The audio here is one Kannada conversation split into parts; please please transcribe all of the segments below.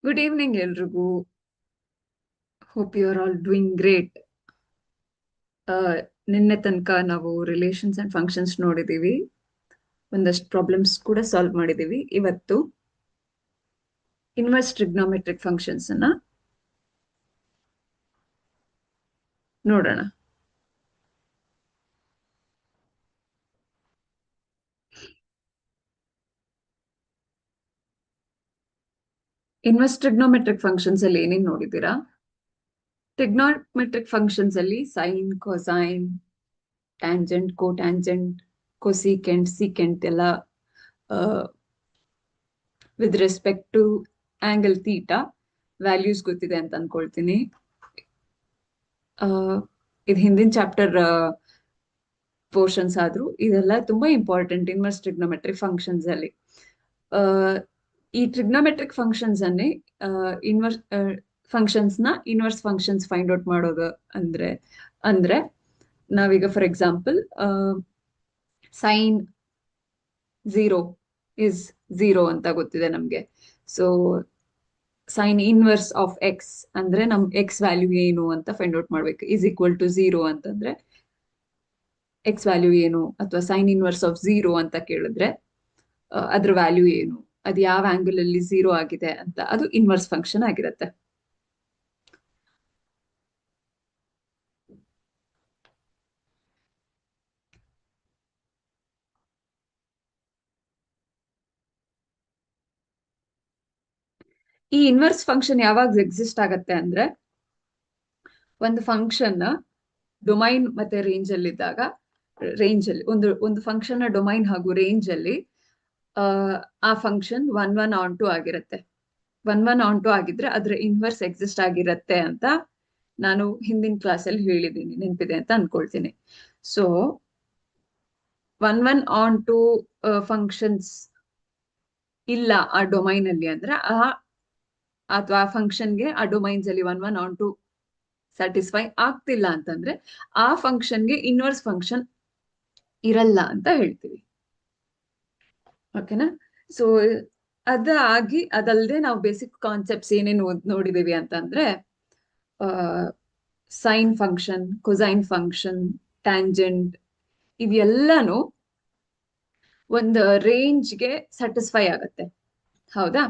ಗುಡ್ ಈವ್ನಿಂಗ್ ಎಲ್ರಿಗೂ. Hope you are all doing great. ನಿನ್ನೆ ತನಕ ನಾವು ರಿಲೇಷನ್ಸ್ ಅಂಡ್ ಫಂಕ್ಷನ್ಸ್ ನೋಡಿದೀವಿ, ಒಂದಷ್ಟು ಪ್ರಾಬ್ಲಮ್ಸ್ ಕೂಡ ಸಾಲ್ವ್ ಮಾಡಿದೀವಿ. ಇವತ್ತು ಇನ್ವರ್ಸ್ ಟ್ರಿಗ್ನೋಮೆಟ್ರಿಕ್ ಫಂಕ್ಷನ್ಸ್ ಅನ್ನ ನೋಡೋಣ. ಇನ್ವರ್ಸ್ ಟ್ರಿಗ್ನೋಮೆಟ್ರಿಕ್ ಫಂಕ್ಷನ್ಸ್ ಅಲ್ಲಿ ಏನೇನ್ ನೋಡಿದೀರಾ? ಟ್ರಿಗ್ನೋಮೆಟ್ರಿಕ್ ಫಂಕ್ಷನ್ಸ್ ಅಲ್ಲಿ sine, cosine, tangent, cotangent, cosecant, secant ಎಲ್ಲ with respect to angle theta values ಗೊತ್ತಿದೆ ಅಂತ ಅನ್ಕೊಳ್ತೀನಿ. ಇದು ಹಿಂದಿನ ಚಾಪ್ಟರ್ ಪೋರ್ಷನ್ಸ್ ಆದ್ರೂ ಇದೆಲ್ಲ ತುಂಬಾ ಇಂಪಾರ್ಟೆಂಟ್ ಇನ್ವರ್ಸ್ ಟ್ರಿಗ್ನೋಮೆಟ್ರಿಕ್ ಫಂಕ್ಷನ್ಸ್ ಅಲ್ಲಿ. ಈ ಟ್ರಿಗ್ನೋಮೆಟ್ರಿಕ್ ಫಂಕ್ಷನ್ಸ್ ಅನ್ನೇ ಇನ್ವರ್ಸ್ ಫಂಕ್ಷನ್ಸ್ ನ ಇನ್ವರ್ಸ್ ಫಂಕ್ಷನ್ಸ್ ಫೈಂಡ್ ಔಟ್ ಮಾಡೋದು ಅಂದ್ರೆ ನಾವೀಗ ಫಾರ್ ಎಕ್ಸಾಂಪಲ್ ಸೈನ್ 0 ಇಸ್ 0 ಅಂತ ಗೊತ್ತಿದೆ ನಮ್ಗೆ. So sine inverse of X ಅಂದ್ರೆ ನಮ್ ಎಕ್ಸ್ ವ್ಯಾಲ್ಯೂ ಏನು ಅಂತ ಫೈಂಡ್ ಔಟ್ ಮಾಡ್ಬೇಕು. ಇಸ್ ಈಕ್ವಲ್ ಟು 0 ಅಂತಂದ್ರೆ ಎಕ್ಸ್ ವ್ಯಾಲ್ಯೂ ಏನು, ಅಥವಾ ಸೈನ್ ಇನ್ವರ್ಸ್ ಆಫ್ 0 ಅಂತ ಕೇಳಿದ್ರೆ ಅದ್ರ ವ್ಯಾಲ್ಯೂ ಏನು, ಅದು ಯಾವ ಆಂಗಲ್ ಅಲ್ಲಿ 0 ಆಗಿದೆ ಅಂತ, ಅದು ಇನ್ವರ್ಸ್ ಫಂಕ್ಷನ್ ಆಗಿರುತ್ತೆ. ಈ ಇನ್ವರ್ಸ್ ಫಂಕ್ಷನ್ ಯಾವಾಗ ಎಕ್ಸಿಸ್ಟ್ ಆಗತ್ತೆ ಅಂದ್ರೆ, ಒಂದು ಫಂಕ್ಷನ್ ಡೊಮೈನ್ ಮತ್ತೆ ರೇಂಜ್ ಅಲ್ಲಿ ಇದ್ದಾಗ, ರೇಂಜ್ ಅಲ್ಲಿ ಒಂದು ಫಂಕ್ಷನ್ ಡೊಮೈನ್ ಹಾಗೂ ರೇಂಜ್ ಅಲ್ಲಿ ಆ ಫಂಕ್ಷನ್ 1 1 ಆಗಿರುತ್ತೆ. 1 1 ಆಗಿದ್ರೆ ಅದ್ರ ಇನ್ವರ್ಸ್ ಎಕ್ಸಿಸ್ಟ್ ಆಗಿರತ್ತೆ ಅಂತ ನಾನು ಹಿಂದಿನ ಕ್ಲಾಸ್ ಅಲ್ಲಿ ಹೇಳಿದ್ದೀನಿ, ನೆನಪಿದೆ ಅಂತ ಅನ್ಕೊಳ್ತೀನಿ. ಸೊ 1 1 ಫಂಕ್ಷನ್ಸ್ ಇಲ್ಲ ಆ ಡೊಮೈನ್ ಅಲ್ಲಿ ಅಂದ್ರೆ ಅಥವಾ ಆ ಫಂಕ್ಷನ್ಗೆ ಆ ಡೊಮೈನ್ಸ್ ಅಲ್ಲಿ 1 1 ಸ್ಯಾಟಿಸ್ಫೈ ಆಗ್ತಿಲ್ಲ ಅಂತಂದ್ರೆ ಆ ಫಂಕ್ಷನ್ಗೆ ಇನ್ವರ್ಸ್ ಫಂಕ್ಷನ್ ಇರಲ್ಲ ಅಂತ ಹೇಳ್ತೀವಿ. ಓಕೆನಾ? ಸೊ ಅದಲ್ಲದೆ ನಾವು ಬೇಸಿಕ್ ಕಾನ್ಸೆಪ್ಟ್ಸ್ ಏನೇನು ನೋಡಿದೀವಿ ಅಂತಂದ್ರೆ, sine function, cosine function, tangent ಇವೆಲ್ಲಾನು ಒಂದು ರೇಂಜ್ಗೆ ಸ್ಯಾಟಿಸ್ಫೈ ಆಗತ್ತೆ. ಹೌದಾ?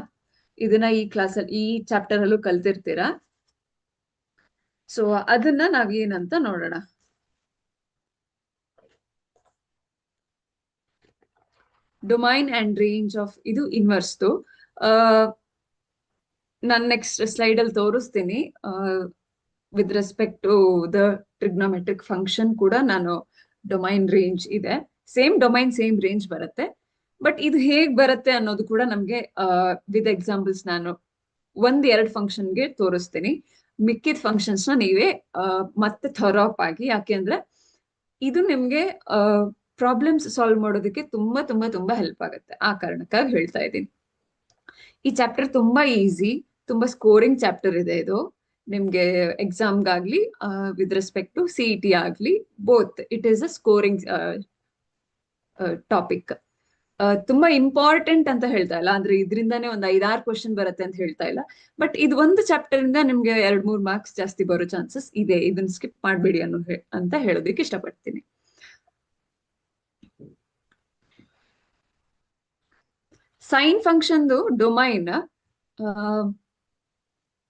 ಇದನ್ನ ಈ ಕ್ಲಾಸಲ್ಲಿ ಈ ಚಾಪ್ಟರ್ ಅಲ್ಲೂ ಕಲ್ತಿರ್ತೀರಾ. ಸೊ ಅದನ್ನ ನಾವ್ ಏನಂತ ನೋಡೋಣ. ಡೊಮೈನ್ ಅಂಡ್ ರೇಂಜ್ ಆಫ್ ಇದು ಇನ್ವರ್ಸ್ದು ನಾನು ನೆಕ್ಸ್ಟ್ ಸ್ಲೈಡ್ ಅಲ್ಲಿ ತೋರಿಸ್ತೀನಿ. With respect to the trigonometric function ಕೂಡ ನಾನು ಡೊಮೈನ್ ರೇಂಜ್ ಇದೆ, ಸೇಮ್ ಡೊಮೈನ್ ಸೇಮ್ ರೇಂಜ್ ಬರುತ್ತೆ. ಬಟ್ ಇದು ಹೇಗ್ ಬರುತ್ತೆ ಅನ್ನೋದು ಕೂಡ ನಮ್ಗೆ ವಿತ್ ಎಕ್ಸಾಂಪಲ್ಸ್ ನಾನು 1-2 ಫಂಕ್ಷನ್ಗೆ ತೋರಿಸ್ತೀನಿ. ಮಿಕ್ಕಿದ ಫಂಕ್ಷನ್ಸ್ ನ ನೀವೇ ಮತ್ತೆ ಥರಾಪ್ ಆಗಿ, ಯಾಕೆಂದ್ರೆ ಇದು ನಿಮ್ಗೆ ಪ್ರಾಬ್ಲಮ್ಸ್ ಸಾಲ್ವ್ ಮಾಡೋದಕ್ಕೆ ತುಂಬಾ ತುಂಬಾ ತುಂಬಾ ಹೆಲ್ಪ್ ಆಗುತ್ತೆ. ಆ ಕಾರಣಕ್ಕಾಗಿ ಹೇಳ್ತಾ ಇದ್ದೀನಿ. ಈ ಚಾಪ್ಟರ್ ತುಂಬಾ ಈಸಿ, ತುಂಬಾ ಸ್ಕೋರಿಂಗ್ ಚಾಪ್ಟರ್ ಇದೆ ಇದು. ನಿಮ್ಗೆ ಎಕ್ಸಾಮ್ಗಾಗ್ಲಿ ವಿತ್ ರೆಸ್ಪೆಕ್ಟ್ ಟು CET ಆಗ್ಲಿ both it is a scoring topic. ತುಂಬಾ ಇಂಪಾರ್ಟೆಂಟ್ ಅಂತ ಹೇಳ್ತಾ ಇಲ್ಲ, ಅಂದ್ರೆ ಇದರಿಂದಾನೇ ಒಂದು 5-6 ಕ್ವಶನ್ ಬರುತ್ತೆ ಅಂತ ಹೇಳ್ತಾ ಇಲ್ಲ. ಬಟ್ ಇದು ಒಂದು ಚಾಪ್ಟರ್ ಇಂದ ನಿಮ್ಗೆ 2-3 ಮಾರ್ಕ್ಸ್ ಜಾಸ್ತಿ ಬರೋ ಚಾನ್ಸಸ್ ಇದೆ. ಇದನ್ನ ಸ್ಕಿಪ್ ಮಾಡ್ಬೇಡಿ ಅಂತ ಹೇಳೋದಕ್ಕೆ ಇಷ್ಟಪಡ್ತೀನಿ. ಸೈನ್ ಫಂಕ್ಷನ್ದು ಡೊಮೈನ್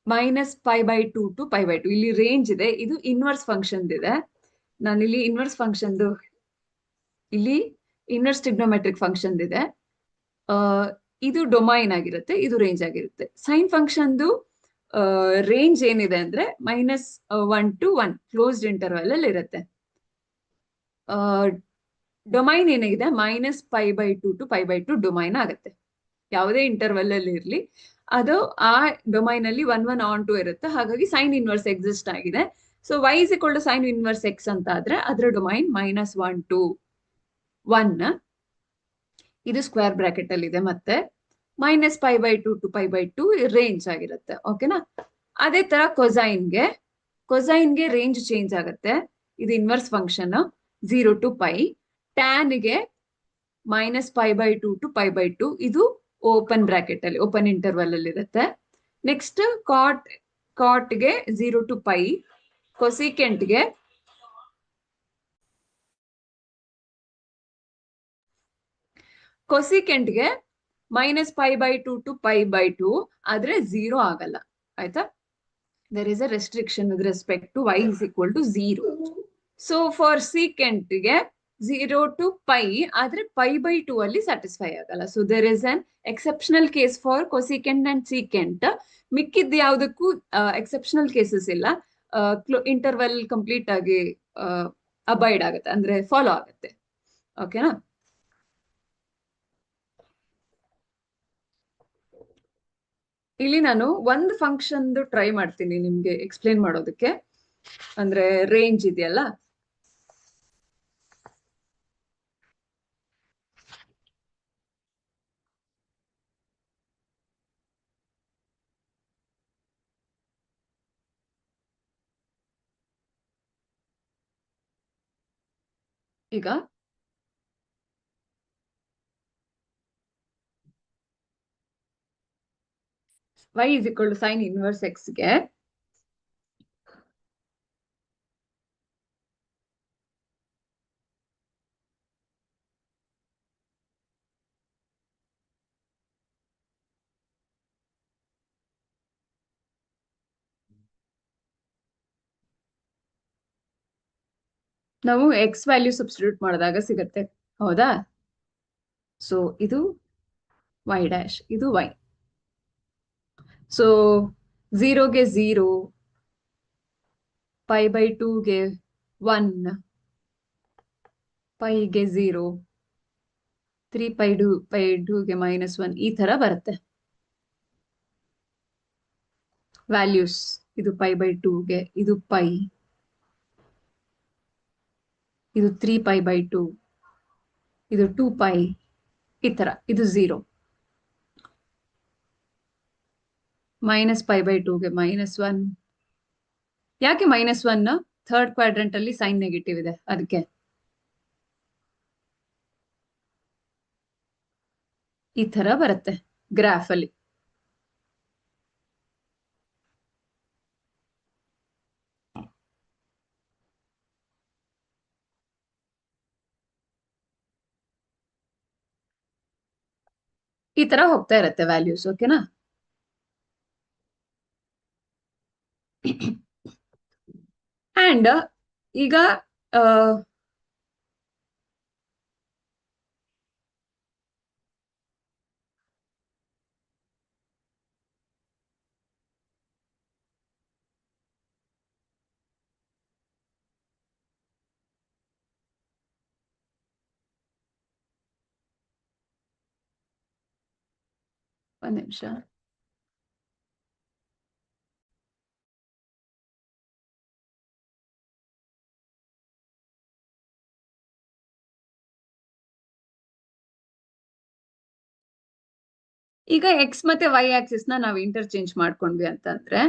-π/2 to π/2 ಇಲ್ಲಿ ರೇಂಜ್ ಇದೆ. ಇದು ಇನ್ವರ್ಸ್ ಫಂಕ್ಷನ್ ಇದೆ. ನಾನಿಲ್ಲಿ ಇನ್ವರ್ಸ್ ಫಂಕ್ಷನ್ದು ಇಲ್ಲಿ ಇನ್ವರ್ಸ್ ಟ್ರಿಗ್ನೋಮೆಟ್ರಿಕ್ ಫಂಕ್ಷನ್ ಇದೆ. ಇದು ಡೊಮೈನ್ ಆಗಿರುತ್ತೆ, ಇದು ರೇಂಜ್ ಆಗಿರುತ್ತೆ. ಸೈನ್ ಫಂಕ್ಷನ್ದು ರೇಂಜ್ ಏನಿದೆ ಅಂದ್ರೆ -1 to 1 ಕ್ಲೋಸ್ಡ್ ಇಂಟರ್ವಲ್ ಅಲ್ಲಿ ಇರುತ್ತೆ. ಡೊಮೈನ್ ಏನಿದೆ -π/2 to π/2 ಡೊಮೈನ್ ಆಗುತ್ತೆ. ಯಾವುದೇ ಇಂಟರ್ವಲ್ ಅಲ್ಲಿ ಇರ್ಲಿ, ಅದು ಆ ಡೊಮೈನ್ ಅಲ್ಲಿ 1 1 ಇರುತ್ತೆ. ಹಾಗಾಗಿ ಸೈನ್ ಇನ್ವರ್ಸ್ ಎಕ್ಸಿಸ್ಟ್ ಆಗಿದೆ. So y = sine inverse X ಅಂತ ಆದ್ರೆ ಅದ್ರ ಡೊಮೈನ್ -1 to 1 ಇದು ಸ್ಕ್ವೇರ್ ಬ್ರಾಕೆಟ್ ಅಲ್ಲಿ ಇದೆ. ಮತ್ತೆ -π/2 to π/2 ರೇಂಜ್ ಆಗಿರುತ್ತೆ. ಓಕೆನಾ? ಅದೇ ತರ ಕೊಸೈನ್ಗೆ ರೇಂಜ್ ಚೇಂಜ್ ಆಗುತ್ತೆ. ಇದು ಇನ್ವರ್ಸ್ ಫಂಕ್ಷನ್ 0 to π. ಟ್ಯಾನ್ಗೆ -π/2 to π/2 ಇದು ಓಪನ್ ಬ್ರಾಕೆಟ್ ಅಲ್ಲಿ, ಓಪನ್ ಇಂಟರ್ವಲ್ ಅಲ್ಲಿ ಇರುತ್ತೆ. ನೆಕ್ಸ್ಟ್ ಕಾಟ್ಗೆ 0 to ಪೈ, ಕೊಸಿಕೆಂಟ್ಗೆ -π/2 to π/2, ಆದ್ರೆ 0 ಆಗಲ್ಲ. ಆಯ್ತಾ? there is a restriction with respect to y is equal to 0. So for secant-ಗೆ 0 to ಪೈ, ಆದ್ರೆ π/2 ಅಲ್ಲಿ ಸ್ಯಾಟಿಸ್ಫೈ ಆಗಲ್ಲ. So there is an exceptional case for cosecant and secant. ಮಿಕ್ಕಿದ್ ಯಾವುದಕ್ಕೂ ಎಕ್ಸೆಪ್ಷನಲ್ ಕೇಸಸ್ ಇಲ್ಲ. ಇಂಟರ್ವಲ್ ಕಂಪ್ಲೀಟ್ ಆಗಿ ಅಬೈಡ್ ಆಗುತ್ತೆ, ಅಂದ್ರೆ ಫಾಲೋ ಆಗುತ್ತೆ. ಓಕೆನಾ? ಇಲ್ಲಿ ನಾನು ಒಂದು ಫಂಕ್ಷನ್ ಟ್ರೈ ಮಾಡ್ತೀನಿ ನಿಮ್ಗೆ ಎಕ್ಸ್ಪ್ಲೇನ್ ಮಾಡೋದಕ್ಕೆ. ಅಂದ್ರೆ ರೇಂಜ್ ಇದೆಯಲ್ಲ, ಈಗ y is equal to sin inverse x-ಗೆ ನಾವು ಎಕ್ಸ್ ವ್ಯಾಲ್ಯೂ ಸಬ್ಸ್ಟಿಟ್ಯೂಟ್ ಮಾಡಿದಾಗ ಸಿಗತ್ತೆ. ಹೌದಾ? ಸೊ ಇದು y ಡ್ಯಾಶ್, ಇದು y. ಸೊ 0ಗೆ 0, π/2ಗೆ 1, ಪೈಗೆ 0, 3π/2ಗೆ -1, ಈ ತರ ಬರುತ್ತೆ ವ್ಯಾಲ್ಯೂಸ್. ಇದು π/2ಗೆ, ಇದು ಪೈ, ಇದು 3π/2, ಇದು 2π, ಈ ತರ. ಇದು 0, -π/2ಗೆ -1. ಯಾಕೆ -1? ಥರ್ಡ್ ಕ್ವಾಡ್ರೆಂಟ್ ಅಲ್ಲಿ ಸೈನ್ ನೆಗೆಟಿವ್ ಇದೆ, ಅದಕ್ಕೆ. ಈ ತರ ಬರುತ್ತೆ ಗ್ರಾಫ್ ಅಲ್ಲಿ. ಈ ತರ ಹೋಗ್ತಾ ಇರತ್ತೆ ವ್ಯಾಲ್ಯೂಸ್. ಓಕೆನಾ? ಅಂಡ್ ಈಗ ಒಂದ್ ನಿಮಿಷ. ಈಗ ಎಕ್ಸ್ ಮತ್ತೆ ವೈ ಆಕ್ಸಿಸ್ ನ ನಾವು ಇಂಟರ್ಚೇಂಜ್ ಮಾಡ್ಕೊಂಡ್ವಿ ಅಂತಂದ್ರೆ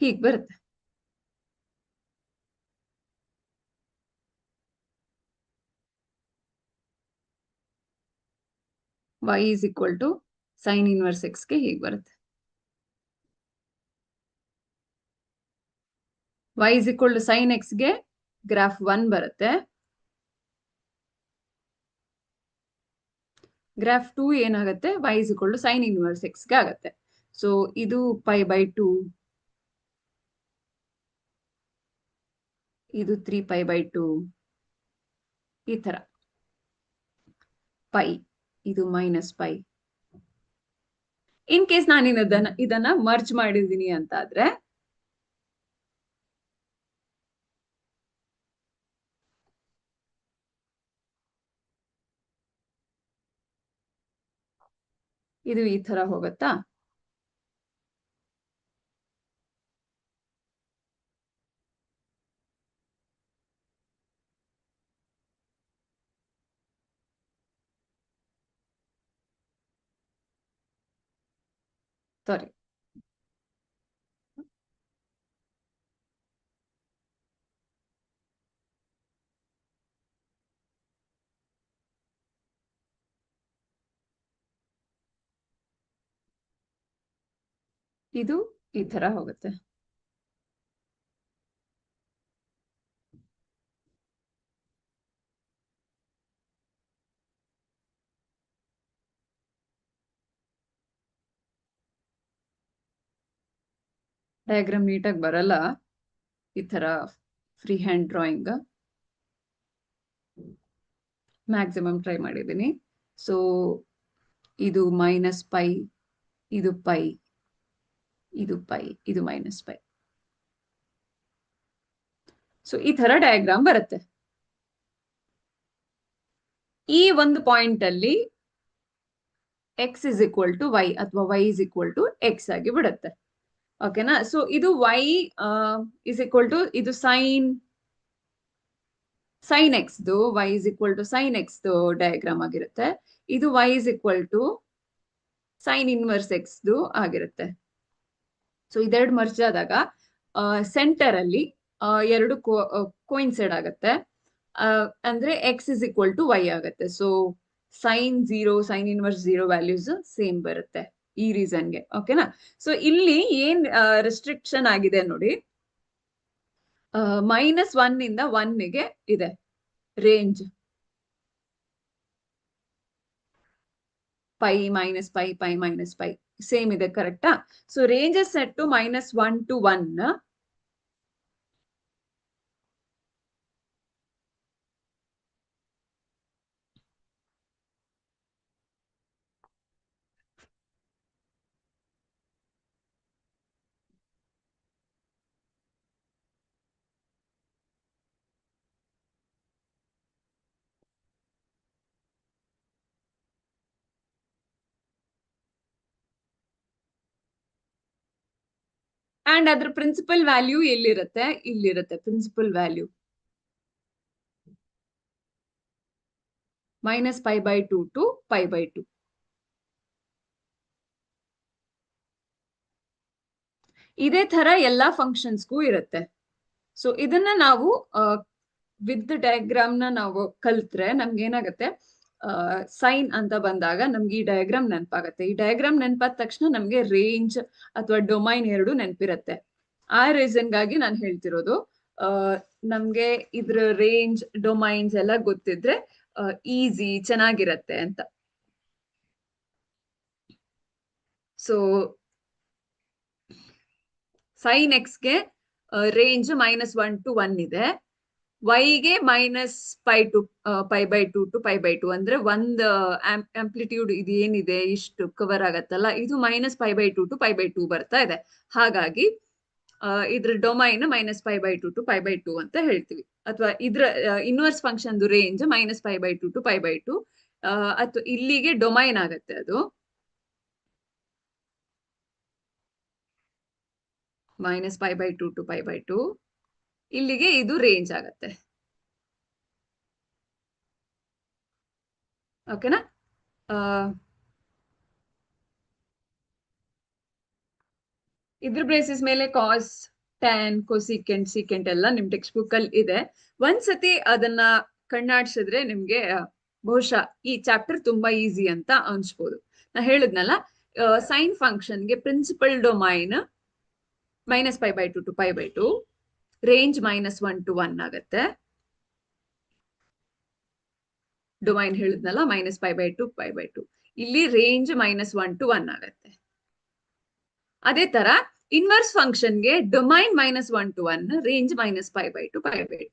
ಹೀಗ್ ಬರುತ್ತೆ. y is equal to sin inverse x ಗೆ ಹೀಗೆ ಬರುತ್ತೆ. y is equal to sin x ಗೆ ಗ್ರಾಫ್ 1 ಬರುತ್ತೆ. ಗ್ರಾಫ್ 2 ಏನಾಗುತ್ತೆ? y is equal to sin inverse x ಗೆ ಆಗುತ್ತೆ. ಸೊ ಇದು π/2, ಇದು 3π/2, ಈ ತರ ಪೈ, ಇದು -π. ಇನ್ ಕೇಸ್ ನಾನು ಇದನ್ನ ಮರ್ಜ್ ಮಾಡಿದೀನಿ ಅಂತ ಆದ್ರೆ ಇದು ಈ ತರ ಹೋಗುತ್ತಾ? ಸಾರಿ. ಇದು ಈ ತರ ಹೋಗುತ್ತೆ. ಡಯಾಗ್ರಾಮ್ ನೀಟಾಗಿ ಬರಲ್ಲ ಈ ತರ free hand drawing. Maximum try ಮಾಡಿದ್ದೀನಿ. ಸೊ ಇದು ಮೈನಸ್ ಪೈ, ಇದು ಪೈ, ಇದು ಪೈ, ಇದು ಮೈನಸ್ ಪೈ. ಸೊ ಈ ತರ ಡಯಾಗ್ರಾಮ್ ಬರುತ್ತೆ. ಈ ಒಂದು ಪಾಯಿಂಟ್ ಅಲ್ಲಿ X is equal to Y ಅಥವಾ Y is equal to X ಆಗಿ ಬಿಡುತ್ತೆ. ಓಕೆನಾ? ಸೊ ಇದು ವೈ ಇಸ್ ಈಕ್ವಲ್ ಟು ಇದು ಸೈನ್ ಎಕ್ಸ್ದು, Y is equal to sine ಎಕ್ಸ್ದು ಡಯಾಗ್ರಾಮ್ ಆಗಿರುತ್ತೆ. ಇದು Y is equal to sine inverse ಎಕ್ಸ್ದು ಆಗಿರುತ್ತೆ. ಸೊ ಇದೆರಡು ಮರ್ಜ್ ಆದಾಗ ಸೆಂಟರ್ ಅಲ್ಲಿ ಎರಡು ಕೋಇನ್ಸೈಡ್ ಆಗುತ್ತೆ. ಅಂದ್ರೆ X is equal to Y ಆಗುತ್ತೆ. So sine 0, sine inverse 0 values same ಬರುತ್ತೆ ಈ ರೀಸನ್ಗೆ. ಓಕೆನಾ? ಸೊ ಇಲ್ಲಿ ಏನ್ ರೆಸ್ಟ್ರಿಕ್ಷನ್ ಆಗಿದೆ ನೋಡಿ, -1 ಇಂದ 1 ಗೆ ಇದೆ range. Pi minus pi, pi minus pi same ಇದೆ. ಕರೆಕ್ಟಾ? So ranges set to -1 to 1. And ಅದ್ರ ಪ್ರಿನ್ಸಿಪಲ್ ವ್ಯಾಲ್ಯೂ ಎಲ್ಲಿರುತ್ತೆ? ಇಲ್ಲಿರುತ್ತೆ ಪ್ರಿನ್ಸಿಪಲ್ ವ್ಯಾಲ್ಯೂ -π/2 to π/2. ಇದೇ ತರ ಎಲ್ಲಾ ಫಂಕ್ಷನ್ಸ್ಗೂ ಇರುತ್ತೆ. ಸೊ ಇದನ್ನ ನಾವು ವಿತ್ ಡಯಾಗ್ರಾಮ್ ನಾವು ಕಲ್ತ್ರೆ ನಮ್ಗೆ ಏನಾಗುತ್ತೆ, ಸೈನ್ ಅಂತ ಬಂದಾಗ ನಮ್ಗೆ ಈ ಡಯಾಗ್ರಾಮ್ ನೆನಪಾಗತ್ತೆ. ಈ ಡಯಾಗ್ರಾಮ್ ನೆನಪಾದ ತಕ್ಷಣ ನಮ್ಗೆ ರೇಂಜ್ ಅಥವಾ ಡೊಮೈನ್ ಎರಡು ನೆನಪಿರುತ್ತೆ. ಆ ರೀಸನ್ ಗಾಗಿ ನಾನು ಹೇಳ್ತಿರೋದು, ನಮ್ಗೆ ಇದ್ರ ರೇಂಜ್ ಡೊಮೈನ್ಸ್ ಎಲ್ಲ ಗೊತ್ತಿದ್ರೆ ಈಸಿ, ಚೆನ್ನಾಗಿರತ್ತೆ ಅಂತ. ಸೊ ಸೈನ್ ಎಕ್ಸ್ಗೆ ರೇಂಜ್ -1 to 1 ಇದೆ. ವೈಗೆ -π/2 to π/2 ಅಂದ್ರೆ ಒಂದು ಆಂಪ್ಲಿಟ್ಯೂಡ್ ಇದು ಏನಿದೆ ಇಷ್ಟು ಕವರ್ ಆಗತ್ತಲ್ಲ, ಇದು -π/2 to π/2 ಬರ್ತಾ ಇದೆ. ಹಾಗಾಗಿ ಇದ್ರ ಡೊಮೈನ್ -π/2 to π/2 ಅಂತ ಹೇಳ್ತೀವಿ. ಅಥವಾ ಇದ್ರ ಇನ್ವರ್ಸ್ ಫಂಕ್ಷನ್ ರೇಂಜ್ -π/2 to π/2. ಅಥವಾ ಇಲ್ಲಿಗೆ ಡೊಮೈನ್ ಆಗತ್ತೆ ಅದು -π/2 to π/2. ಇಲ್ಲಿಗೆ ಇದು ರೇಂಜ್ ಆಗತ್ತೆ. ಓಕೆನಾ? ಇದ್ರ ಬೇಸಿಸ್ ಮೇಲೆ ಕಾಸ್, ಟ್ಯಾನ್, ಕೊಸಿಕೆಂಟ್, ಸೀಕೆಂಟ್ ಎಲ್ಲ ನಿಮ್ ಟೆಕ್ಸ್ಟ್ ಬುಕ್ ಅಲ್ಲಿ ಇದೆ. ಒಂದ್ಸತಿ ಅದನ್ನ ಕಣ್ಣಾಡ್ಸಿದ್ರೆ ನಿಮ್ಗೆ ಬಹುಶಃ ಈ ಚಾಪ್ಟರ್ ತುಂಬಾ ಈಸಿ ಅಂತ ಅನ್ಸ್ಬೋದು. ನಾ ಹೇಳಿದ್ನಲ್ಲ, ಸೈನ್ ಫಂಕ್ಷನ್ಗೆ principal domain -π/2 to π/2, range -1 to 1 ಆಗತ್ತೆ. ಡೊಮೈನ್ ಹೇಳಿದ್ನಲ್ಲ -π/2 π/2, ಇಲ್ಲಿ ರೇಂಜ್ -1 to 1 ಆಗತ್ತೆ. ಅದೇ ತರ ಇನ್ವರ್ಸ್ ಫಂಕ್ಷನ್ಗೆ ಡೊಮೈನ್ -1 to 1, ರೇಂಜ್ -π/2 π/2.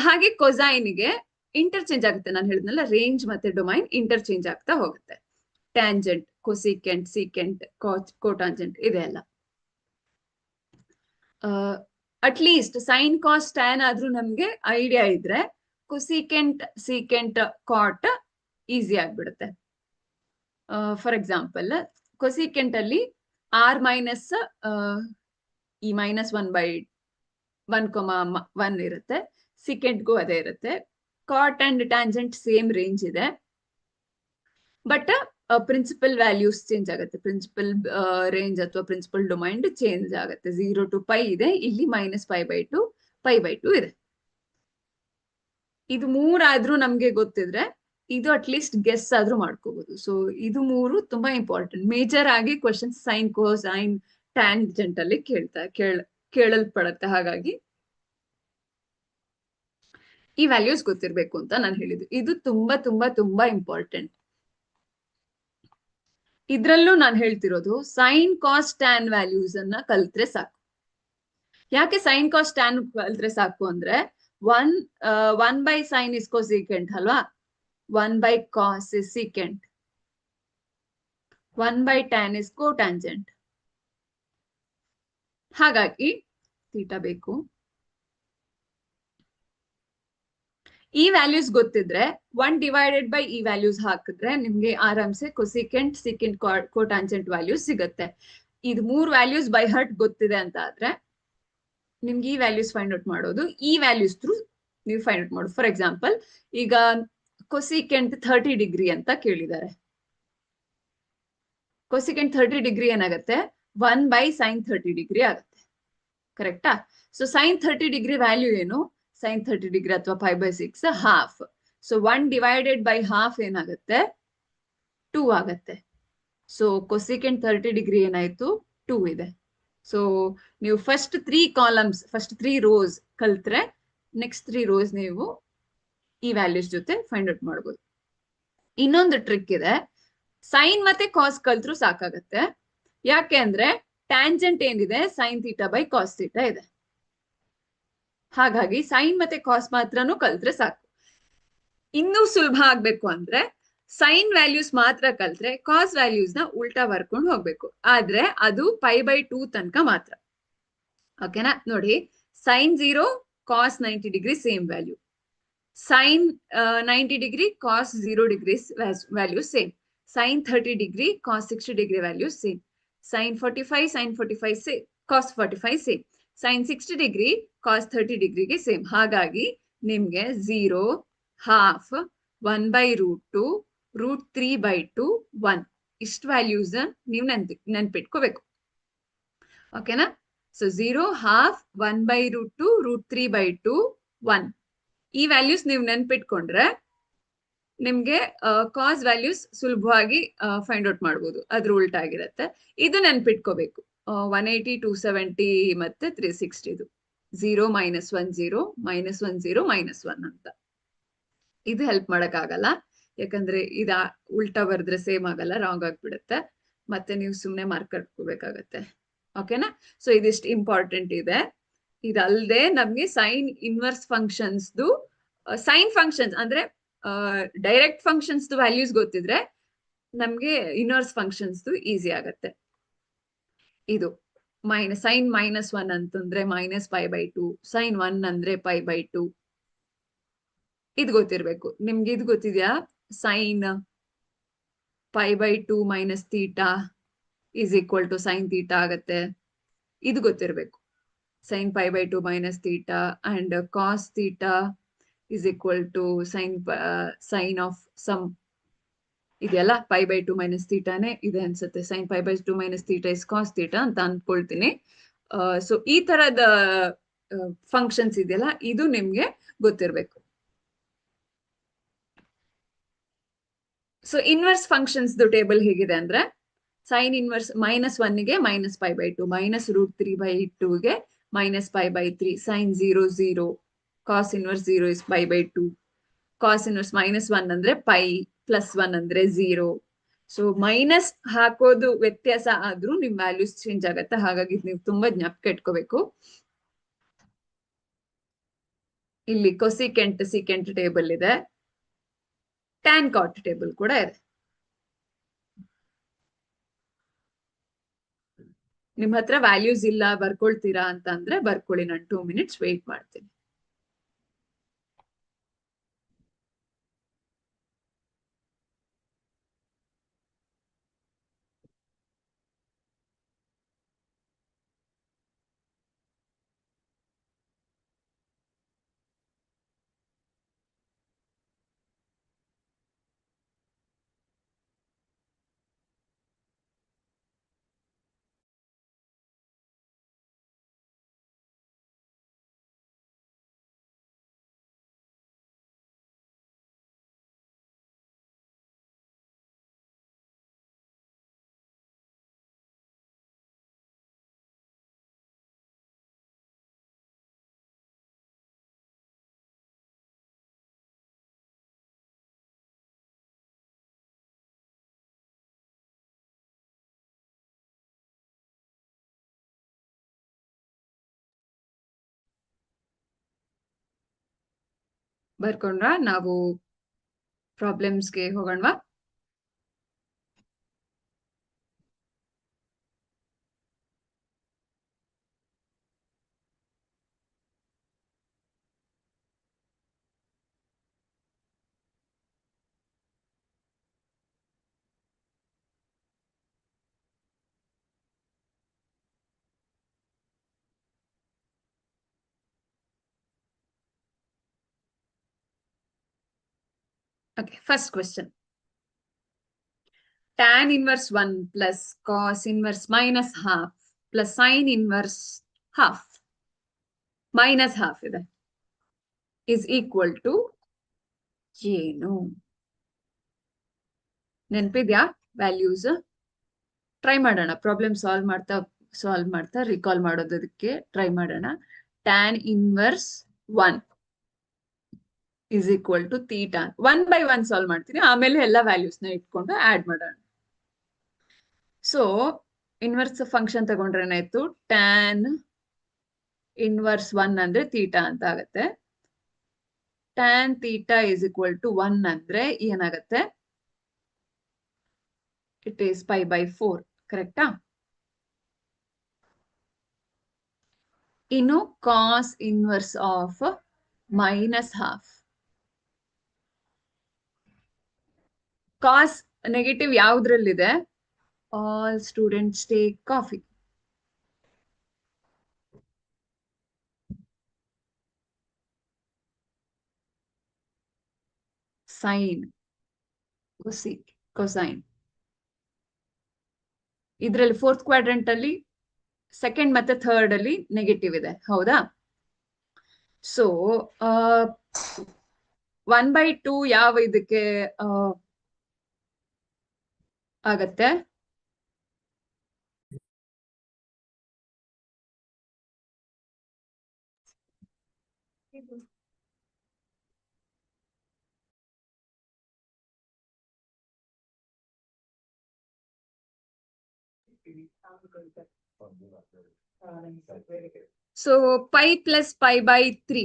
ಹಾಗೆ ಕೊಸೈನ್ಗೆ ಇಂಟರ್ಚೇಂಜ್ ಆಗುತ್ತೆ. ನಾನು ಹೇಳಿದ್ನಲ್ಲ, ರೇಂಜ್ ಮತ್ತೆ ಡೊಮೈನ್ ಇಂಟರ್ಚೇಂಜ್ ಆಗ್ತಾ ಹೋಗುತ್ತೆ. ಟ್ಯಾಂಜೆಂಟ್, ಕೊಸಿಕೆಂಟ್, ಸೀಕೆಂಟ್, ಕೋಟಾಂಜೆಂಟ್ ಇದೆಲ್ಲ. ಅಟ್ಲೀಸ್ಟ್ ಸೈನ್, ಕಾಸ್, ಟ್ಯಾನ್ ಆದ್ರೂ ನಮ್ಗೆ ಐಡಿಯಾ ಇದ್ರೆ ಕೊಸಿಕೆಂಟ್, ಸೀಕೆಂಟ್, ಕಾಟ್ ಈಸಿ ಆಗ್ಬಿಡುತ್ತೆ. ಫಾರ್ ಎಕ್ಸಾಂಪಲ್, ಕೊಸಿಕೆಂಟ್ ಅಲ್ಲಿ r ಮೈನಸ್ ಈ -1/1 ಇರುತ್ತೆ. ಸೀಕೆಂಟ್ಗೂ ಅದೇ ಇರುತ್ತೆ. ಕಾಟ್ ಅಂಡ್ ಟ್ಯಾಂಜೆಂಟ್ ಸೇಮ್ ರೇಂಜ್ ಇದೆ. ಬಟ್ ಪ್ರಿನ್ಸಿಪಲ್ ವ್ಯಾಲ್ಯೂಸ್ ಚೇಂಜ್ ಆಗುತ್ತೆ, ಪ್ರಿನ್ಸಿಪಲ್ ರೇಂಜ್ ಅಥವಾ ಪ್ರಿನ್ಸಿಪಲ್ ಡೊಮೈನ್ ಚೇಂಜ್ ಆಗುತ್ತೆ. 0 to π ಇದೆ, ಇಲ್ಲಿ -π/2 π/2 ಇದೆ. ಇದು ಮೂರಾದ್ರೂ ನಮ್ಗೆ ಗೊತ್ತಿದ್ರೆ ಇದು ಅಟ್ಲೀಸ್ಟ್ ಗೆಸ್ ಆದ್ರೂ ಮಾಡ್ಕೋಬಹುದು. ಸೊ ಇದು ಮೂರು ತುಂಬಾ ಇಂಪಾರ್ಟೆಂಟ್. ಮೇಜರ್ ಆಗಿ ಕ್ವಶನ್ ಸೈನ್, ಕೋಸೈನ್, ಟ್ಯಾಂಜೆಂಟ್ ಅಲ್ಲಿ ಕೇಳಲ್ಪಡತ್ತೆ. ಹಾಗಾಗಿ ಈ ವ್ಯಾಲ್ಯೂಸ್ ಗೊತ್ತಿರ್ಬೇಕು ಅಂತ ನಾನು ಹೇಳಿದ್ದು. ಇದು ತುಂಬಾ ತುಂಬಾ ತುಂಬಾ ಇಂಪಾರ್ಟೆಂಟ್. ಇದ್ರಲ್ಲೂ ನಾನು ಹೇಳ್ತಿರೋದು ಸೈನ್ ಕಾಸ್ ಟ್ಯಾನ್ ವ್ಯಾಲ್ಯೂಸ್ ಅನ್ನ ಕಲ್ತ್ರೆ ಸಾಕು. ಯಾಕೆ ಸೈನ್ ಕಾಸ್ ಟ್ಯಾನ್ ಕಲ್ತ್ರೆ ಸಾಕು ಅಂದ್ರೆ, ಒನ್ ಬೈ ಸೈನ್ ಇಸ್ ಕೊಸೀಕೆಂಟ್ ಅಲ್ವಾ, 1 by cos is secant, 1 by tan is cotangent. ಹಾಗಾಗಿ ಥೀಟಾ ಬೇಕು. ಈ ವ್ಯಾಲ್ಯೂಸ್ ಗೊತ್ತಿದ್ರೆ 1 / ಈ ವ್ಯಾಲ್ಯೂಸ್ ಹಾಕಿದ್ರೆ ನಿಮ್ಗೆ ಆರಾಮ್ಸೆ ಕೊಸಿಕೆಂಟ್, ಸಿಕೆಂಟ್, ಕೋಟಾಂಜೆಂಟ್ ವ್ಯಾಲ್ಯೂಸ್ ಸಿಗುತ್ತೆ. ಇದು 3 ವ್ಯಾಲ್ಯೂಸ್ ಬೈ ಹಾರ್ಟ್ ಗೊತ್ತಿದೆ ಅಂತ ಆದ್ರೆ ನಿಮ್ಗೆ ಈ ವ್ಯಾಲ್ಯೂಸ್ ಫೈಂಡ್ ಔಟ್ ಮಾಡೋದು, ಈ ವ್ಯಾಲ್ಯೂಸ್ ಥ್ರೂ ನೀವು ಫೈಂಡ್ ಔಟ್ ಮಾಡೋದು. ಫಾರ್ ಎಕ್ಸಾಂಪಲ್, ಈಗ ಕೊಸಿಕೆಂಟ್ 30 ಡಿಗ್ರಿ ಅಂತ ಕೇಳಿದ್ದಾರೆ. ಕೊಸಿಕೆಂಟ್ 30 ಡಿಗ್ರಿ ಏನಾಗುತ್ತೆ, 1/sin 30 ಡಿಗ್ರಿ ಆಗುತ್ತೆ. ಕರೆಕ್ಟಾ? ಸೊ ಸೈನ್ 30 ಡಿಗ್ರಿ ವ್ಯಾಲ್ಯೂ ಏನು, ಸೈನ್ 30 ಡಿಗ್ರಿ ಅಥವಾ π/6 ಹಾಫ್. ಸೊ 1/½ ಏನಾಗುತ್ತೆ, 2 ಆಗುತ್ತೆ. ಸೊ ಕೊಸಿಕೆಂಟ್ 30 ಡಿಗ್ರಿ ಏನಾಯ್ತು, 2 ಇದೆ. ಸೊ ನೀವು ಫಸ್ಟ್ 3 ಕಾಲಮ್ಸ್, ಫಸ್ಟ್ 3 ರೋಸ್ ಕಲ್ತ್ರೆ ನೆಕ್ಸ್ಟ್ 3 ರೋಸ್ ನೀವು ಈ ವ್ಯಾಲ್ಯೂಸ್ ಜೊತೆ ಫೈಂಡ್ ಔಟ್ ಮಾಡ್ಬೋದು. ಇನ್ನೊಂದು ಟ್ರಿಕ್ ಇದೆ, ಸೈನ್ ಮತ್ತೆ ಕಾಸ್ ಕಲ್ತ್ರು ಸಾಕಾಗತ್ತೆ. ಯಾಕೆ ಅಂದ್ರೆ ಟ್ಯಾಂಜೆಂಟ್ ಏನಿದೆ ಸೈನ್ θ/cos θ ಇದೆ. ಹಾಗಾಗಿ ಸೈನ್ ಮತ್ತೆ ಕಾಸ್ ಮಾತ್ರನೂ ಕಲ್ತ್ರೆ ಸಾಕು. ಇನ್ನೂ ಸುಲಭ ಆಗ್ಬೇಕು ಅಂದ್ರೆ ಸೈನ್ ವ್ಯಾಲ್ಯೂಸ್ ಮಾತ್ರ ಕಲ್ತ್ರೆ ಕಾಸ್ ವ್ಯಾಲ್ಯೂಸ್ ನ ಉಲ್ಟಾ ಬರ್ಕೊಂಡು ಹೋಗ್ಬೇಕು. ಆದ್ರೆ ಅದು π/2 ತನಕ ಮಾತ್ರ. ಓಕೆನಾ? ನೋಡಿ, sine 0 cos 90 degree same value, sine 90 degree cos 0 degree value same, sine 30 degree cos 60 degree value same, sine 45 sine 45 same, cos 45 same, sine 60 degree cos 30 ಡಿಗ್ರಿಗೆ ಸೇಮ್. ಹಾಗಾಗಿ ನಿಮ್ಗೆ 0, ಹಾಫ್, 1/√2, √3/2, 1 ಇಷ್ಟು ವ್ಯಾಲ್ಯೂಸ್ ನೀವು ನೆನ್ಪಿಟ್ಕೋಬೇಕು. ಓಕೆನಾ? ಸೊ 0, ಹಾಫ್, 1/√2, √3/2, 1 ಈ ವ್ಯಾಲ್ಯೂಸ್ ನೀವು ನೆನ್ಪಿಟ್ಕೊಂಡ್ರೆ ನಿಮ್ಗೆ ಕಾಸ್ ವ್ಯಾಲ್ಯೂಸ್ ಸುಲಭವಾಗಿ ಫೈಂಡ್ ಔಟ್ ಮಾಡ್ಬೋದು. ಅದ್ರ ಉಲ್ಟಾಗಿರುತ್ತೆ. ಇದು ನೆನ್ಪಿಟ್ಕೋಬೇಕು, 180, 270 ಮತ್ತೆ 360 ಇದು 0, -1, 0, -1, 0, -1 ಅಂತ. ಇದು ಹೆಲ್ಪ್ ಮಾಡಕ್ ಆಗಲ್ಲ, ಯಾಕಂದ್ರೆ ಇದ ಉಲ್ಟಾ ಬರ್ದ್ರೆ ಸೇಮ್ ಆಗಲ್ಲ, ರಾಂಗ್ ಆಗ್ಬಿಡುತ್ತೆ. ಮತ್ತೆ ನೀವು ಸುಮ್ನೆ ಮಾರ್ಕ್ ಕಟ್ಕೋಬೇಕಾಗತ್ತೆ. ಓಕೆನಾ? ಸೊ ಇದಿಷ್ಟು ಇಂಪಾರ್ಟೆಂಟ್ ಇದೆ. ಇದಲ್ದೆ ನಮ್ಗೆ sine inverse functions, sine functions ಅಂದ್ರೆ ಡೈರೆಕ್ಟ್ ಫಂಕ್ಷನ್ಸ್ ವ್ಯಾಲ್ಯೂಸ್ ಗೊತ್ತಿದ್ರೆ ನಮ್ಗೆ ಇನ್ವರ್ಸ್ ಫಂಕ್ಷನ್ಸ್ ಈಸಿ ಆಗತ್ತೆ. ಇದು ಸೈನ್ -1 ಅಂತಂದ್ರೆ -π/2, ಸೈನ್ 1 ಅಂದ್ರೆ π/2. ಇದು ಗೊತ್ತಿರ್ಬೇಕು ನಿಮ್ಗೆ. ಇದು ಗೊತ್ತಿದ್ಯಾ, sine π/2 - θ is equal to sine θ ಆಗತ್ತೆ. ಇದು ಗೊತ್ತಿರ್ಬೇಕು, sine π/2 - θ and cos θ is equal to sine of some ಇದೆಯಲ್ಲ, π/2 - θನೇ ಇದೆ ಅನ್ಸುತ್ತೆ. ಸೈನ್ π/2 - θ is cos θ ಅಂತ ಅನ್ಕೊಳ್ತೀನಿ. ಸೊ ಈ ತರದ ಫಂಕ್ಷನ್ಸ್ ಇದೆಯಲ್ಲ, ಇದು ನಿಮ್ಗೆ ಗೊತ್ತಿರ್ಬೇಕು. ಸೊ ಇನ್ವರ್ಸ್ ಫಂಕ್ಷನ್ಸ್ ಟೇಬಲ್ ಹೇಗಿದೆ ಅಂದ್ರೆ, ಸೈನ್ ಇನ್ವರ್ಸ್ -1ಗೆ -π/2, -√3/2ಗೆ -π/3, sine 0, 0, cos inverse 0 is π/2, cos inverse -1 ಅಂದ್ರೆ π, +1 ಅಂದ್ರೆ 0. ಸೊ ಮೈನಸ್ ಹಾಕೋದು ವ್ಯತ್ಯಾಸ ಆದ್ರೂ ನಿಮ್ ವ್ಯಾಲ್ಯೂಸ್ ಚೇಂಜ್ ಆಗತ್ತೆ. ಹಾಗಾಗಿ ನೀವು ತುಂಬಾ ಜ್ಞಾಪಕ ಇಟ್ಕೋಬೇಕು. ಇಲ್ಲಿ ಕೊಸಿಕೆಂಟ್ ಸಿಕೆಂಟ್ ಟೇಬಲ್ ಇದೆ, ಟ್ಯಾನ್ ಕಾಟ್ ಟೇಬಲ್ ಕೂಡ ಇದೆ. ನಿಮ್ ಹತ್ರ ವ್ಯಾಲ್ಯೂಸ್ ಇಲ್ಲ ಬರ್ಕೊಳ್ತೀರಾ ಅಂತ ಅಂದ್ರೆ ಬರ್ಕೊಳ್ಳಿ, ನಾನು 2 minutes ವೇಟ್ ಮಾಡ್ತೀನಿ. ಬರ್ಕೊಂಡ್ರ? ನಾವು ಪ್ರಾಬ್ಲಮ್ಸ್ಗೆ ಹೋಗೋಣವಾ? Okay, first question. Tan inverse 1 plus cos inverse minus half plus sin inverse half minus half is equal to ಏನು? ನೆನಪಿದ್ಯಾ ವ್ಯಾಲ್ಯೂಸ್? ಟ್ರೈ ಮಾಡೋಣ. ಪ್ರಾಬ್ಲಮ್ ಸಾಲ್ವ್ ಮಾಡ್ತಾ ರಿಕಾಲ್ ಮಾಡೋದಕ್ಕೆ ಟ್ರೈ ಮಾಡೋಣ. Tan inverse 1 is equal to theta. 1/1 solve ಮಾಡ್ತೀನಿ, ಆಮೇಲೆ ಎಲ್ಲ ವ್ಯಾಲ್ಯೂಸ್ ನ ಇಟ್ಕೊಂಡು ಆಡ್ ಮಾಡೋಣ. ಸೊ ಇನ್ವರ್ಸ್ ಫಂಕ್ಷನ್ ತಗೊಂಡ್ರೆ ಏನಾಯ್ತು? ಟ್ಯಾನ್ ಇನ್ವರ್ಸ್ 1 ಅಂದ್ರೆ ಥೀಟಾ ಅಂತ ಆಗತ್ತೆ. Tan theta is equal to 1 ಅಂದ್ರೆ ಏನಾಗತ್ತೆ? It is π/4. ಕರೆಕ್ಟಾ? ಇನ್ನು cos inverse of minus half. Cos negative ಯಾವ್ದ್ರಲ್ಲಿದೆ? All students take coffee. Sine, cosine. ಇದ್ರಲ್ಲಿ ಫೋರ್ತ್ ಕ್ವಾಡ್ರೆಂಟ್ ಅಲ್ಲಿ ಸೆಕೆಂಡ್ ಮತ್ತೆ ಥರ್ಡ್ ಅಲ್ಲಿ ನೆಗೆಟಿವ್ ಇದೆ, ಹೌದಾ? ಸೊ 1/2 ಯಾವ ಇದಕ್ಕೆ ಆಗತ್ತೆ? So pi plus π/3.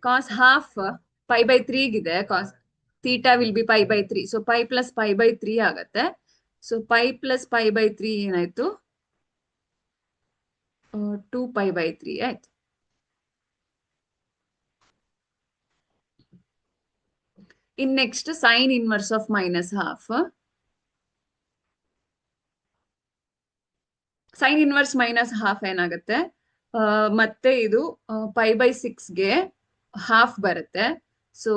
Cos half π/3 ಗಿದೆ. Cos theta will be π/3. So pi plus π/3 ಆಗತ್ತೆ. ಸೊ ಪೈ ಪ್ಲಸ್ π/3 ಏನಾಯ್ತು? 2π/3 ಆಯ್ತು. ಇನ್ next sine inverse of minus half. Sine inverse minus half ಏನಾಗುತ್ತೆ? ಮತ್ತೆ ಇದು π/6ಗೆ ಹಾಫ್ ಬರುತ್ತೆ. ಸೊ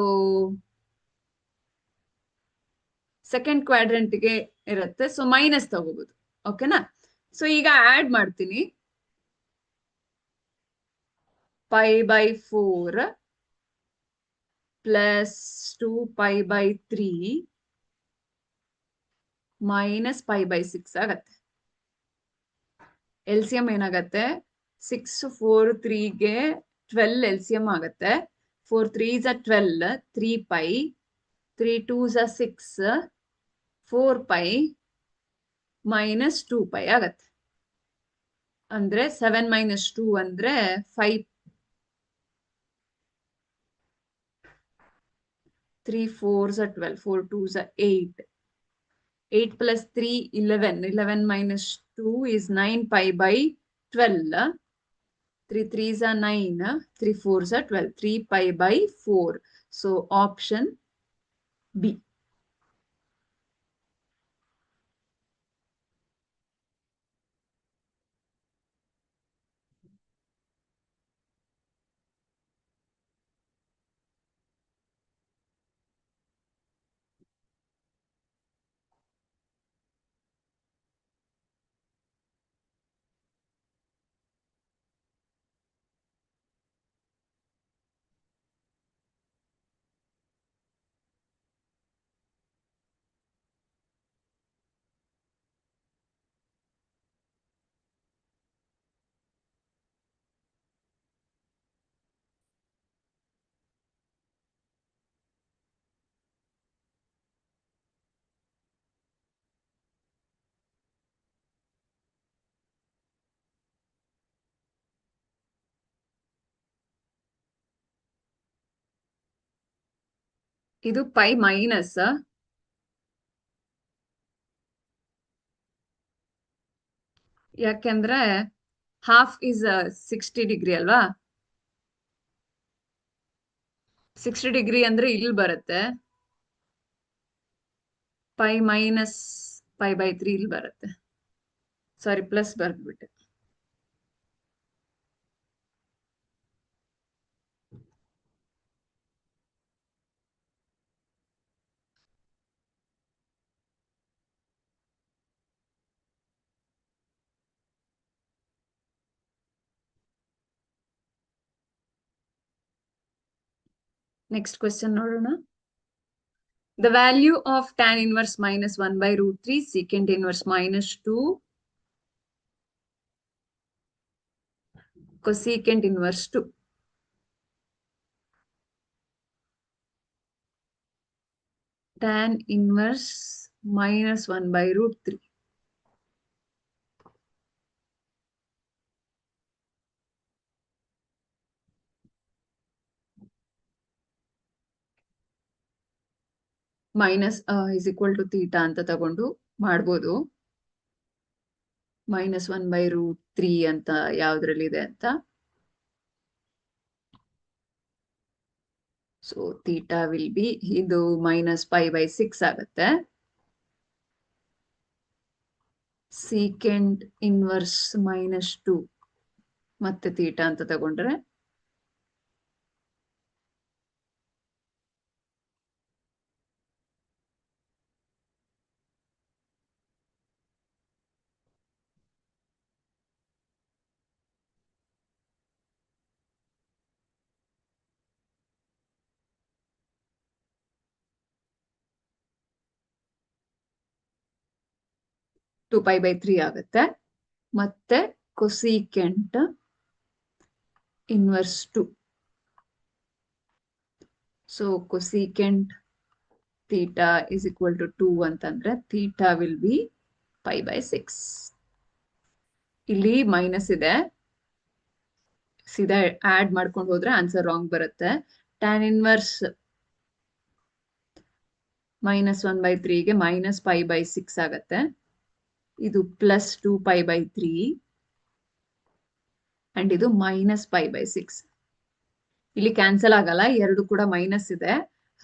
ಸೆಕೆಂಡ್ ಕ್ವಾಡ್ರೆಂಟ್ಗೆ ಇರುತ್ತೆ. ಸೊ ಮೈನಸ್ ತಗೋಬಹುದು. ಓಕೆನಾ? ಸೊ ಈಗ ಆಡ್ ಮಾಡ್ತೀನಿ. π/4 ಪ್ಲಸ್ 2π/3 ಮೈನಸ್ π/6 ಆಗತ್ತೆ. ಎಲ್ಸಿಎಂ ಏನಾಗತ್ತೆ? 6 4 3ಗೆ 12 ಎಲ್ಸಿಎಂ ಆಗತ್ತೆ. 4 3s are 12, 3π, 3 2s are 6, 4π minus 2π ಆಗತ್ತೆ. ಅಂದ್ರೆ 7 ಮೈನಸ್ 2 ಅಂದ್ರೆ 5. 3 4s are 12, 4 2s are 8. 8 plus 3 11. 11 minus 2 is 9π/12. 3 3s are 9. 3 4s are 12. 3π/4. So option B. ಇದು ಪೈ ಮೈನಸ್ ಯಾಕೆಂದ್ರೆ ಹಾಫ್ ಇಸ್ 60 ಡಿಗ್ರಿ ಅಲ್ವಾ. 60 ಡಿಗ್ರಿ ಅಂದ್ರೆ ಇಲ್ಲಿ ಬರುತ್ತೆ, ಪೈ ಮೈನಸ್ π/3 ಇಲ್ಲಿ ಬರುತ್ತೆ. ಸಾರಿ, ಪ್ಲಸ್ ಬರ್ದ್ಬಿಟ್ಟೆ. ನೆಕ್ಸ್ಟ್ ಕ್ವೆಶ್ಚನ್ ನೋಡೋಣ. The value of tan inverse minus 1/√3 secant inverse minus 2 cosecant inverse 2. Tan inverse minus 1/√3. Minus is equal to theta ಅಂತ ತಗೊಂಡು ಮಾಡ್ಬೋದು. -1/√3 ಅಂತ ಯಾವ್ದ್ರಲ್ಲಿದೆ ಅಂತ. ಸೊ ಥೀಟಾ ವಿಲ್ ಬಿ, ಇದು -π/6 ಆಗುತ್ತೆ. ಸೀಕೆಂಟ್ ಇನ್ವರ್ಸ್ -2 ಮತ್ತೆ ಥೀಟಾ ಅಂತ ತಗೊಂಡ್ರೆ 2π/3 ಆಗುತ್ತೆ. ಮತ್ತೆ cosecant inverse 2. So cosecant theta is equal to 2 ಅಂತಂದ್ರೆ ಥೀಟಾ ವಿಲ್ ಬಿ π/6. ಇಲ್ಲಿ ಮೈನಸ್ ಇದೆ, ಸೀದಾ ಆಡ್ ಮಾಡ್ಕೊಂಡು ಹೋದ್ರೆ ಆನ್ಸರ್ ರಾಂಗ್ ಬರುತ್ತೆ. ಟ್ಯಾನ್ ಇನ್ವರ್ಸ್ -1/3ಗೆ -π/6 ಆಗತ್ತೆ. ಇದು +2π/3 ಅಂಡ್ ಇದು -π/6. ಇಲ್ಲಿ ಕ್ಯಾನ್ಸಲ್ ಆಗಲ್ಲ, ಎರಡು ಕೂಡ ಮೈನಸ್ ಇದೆ,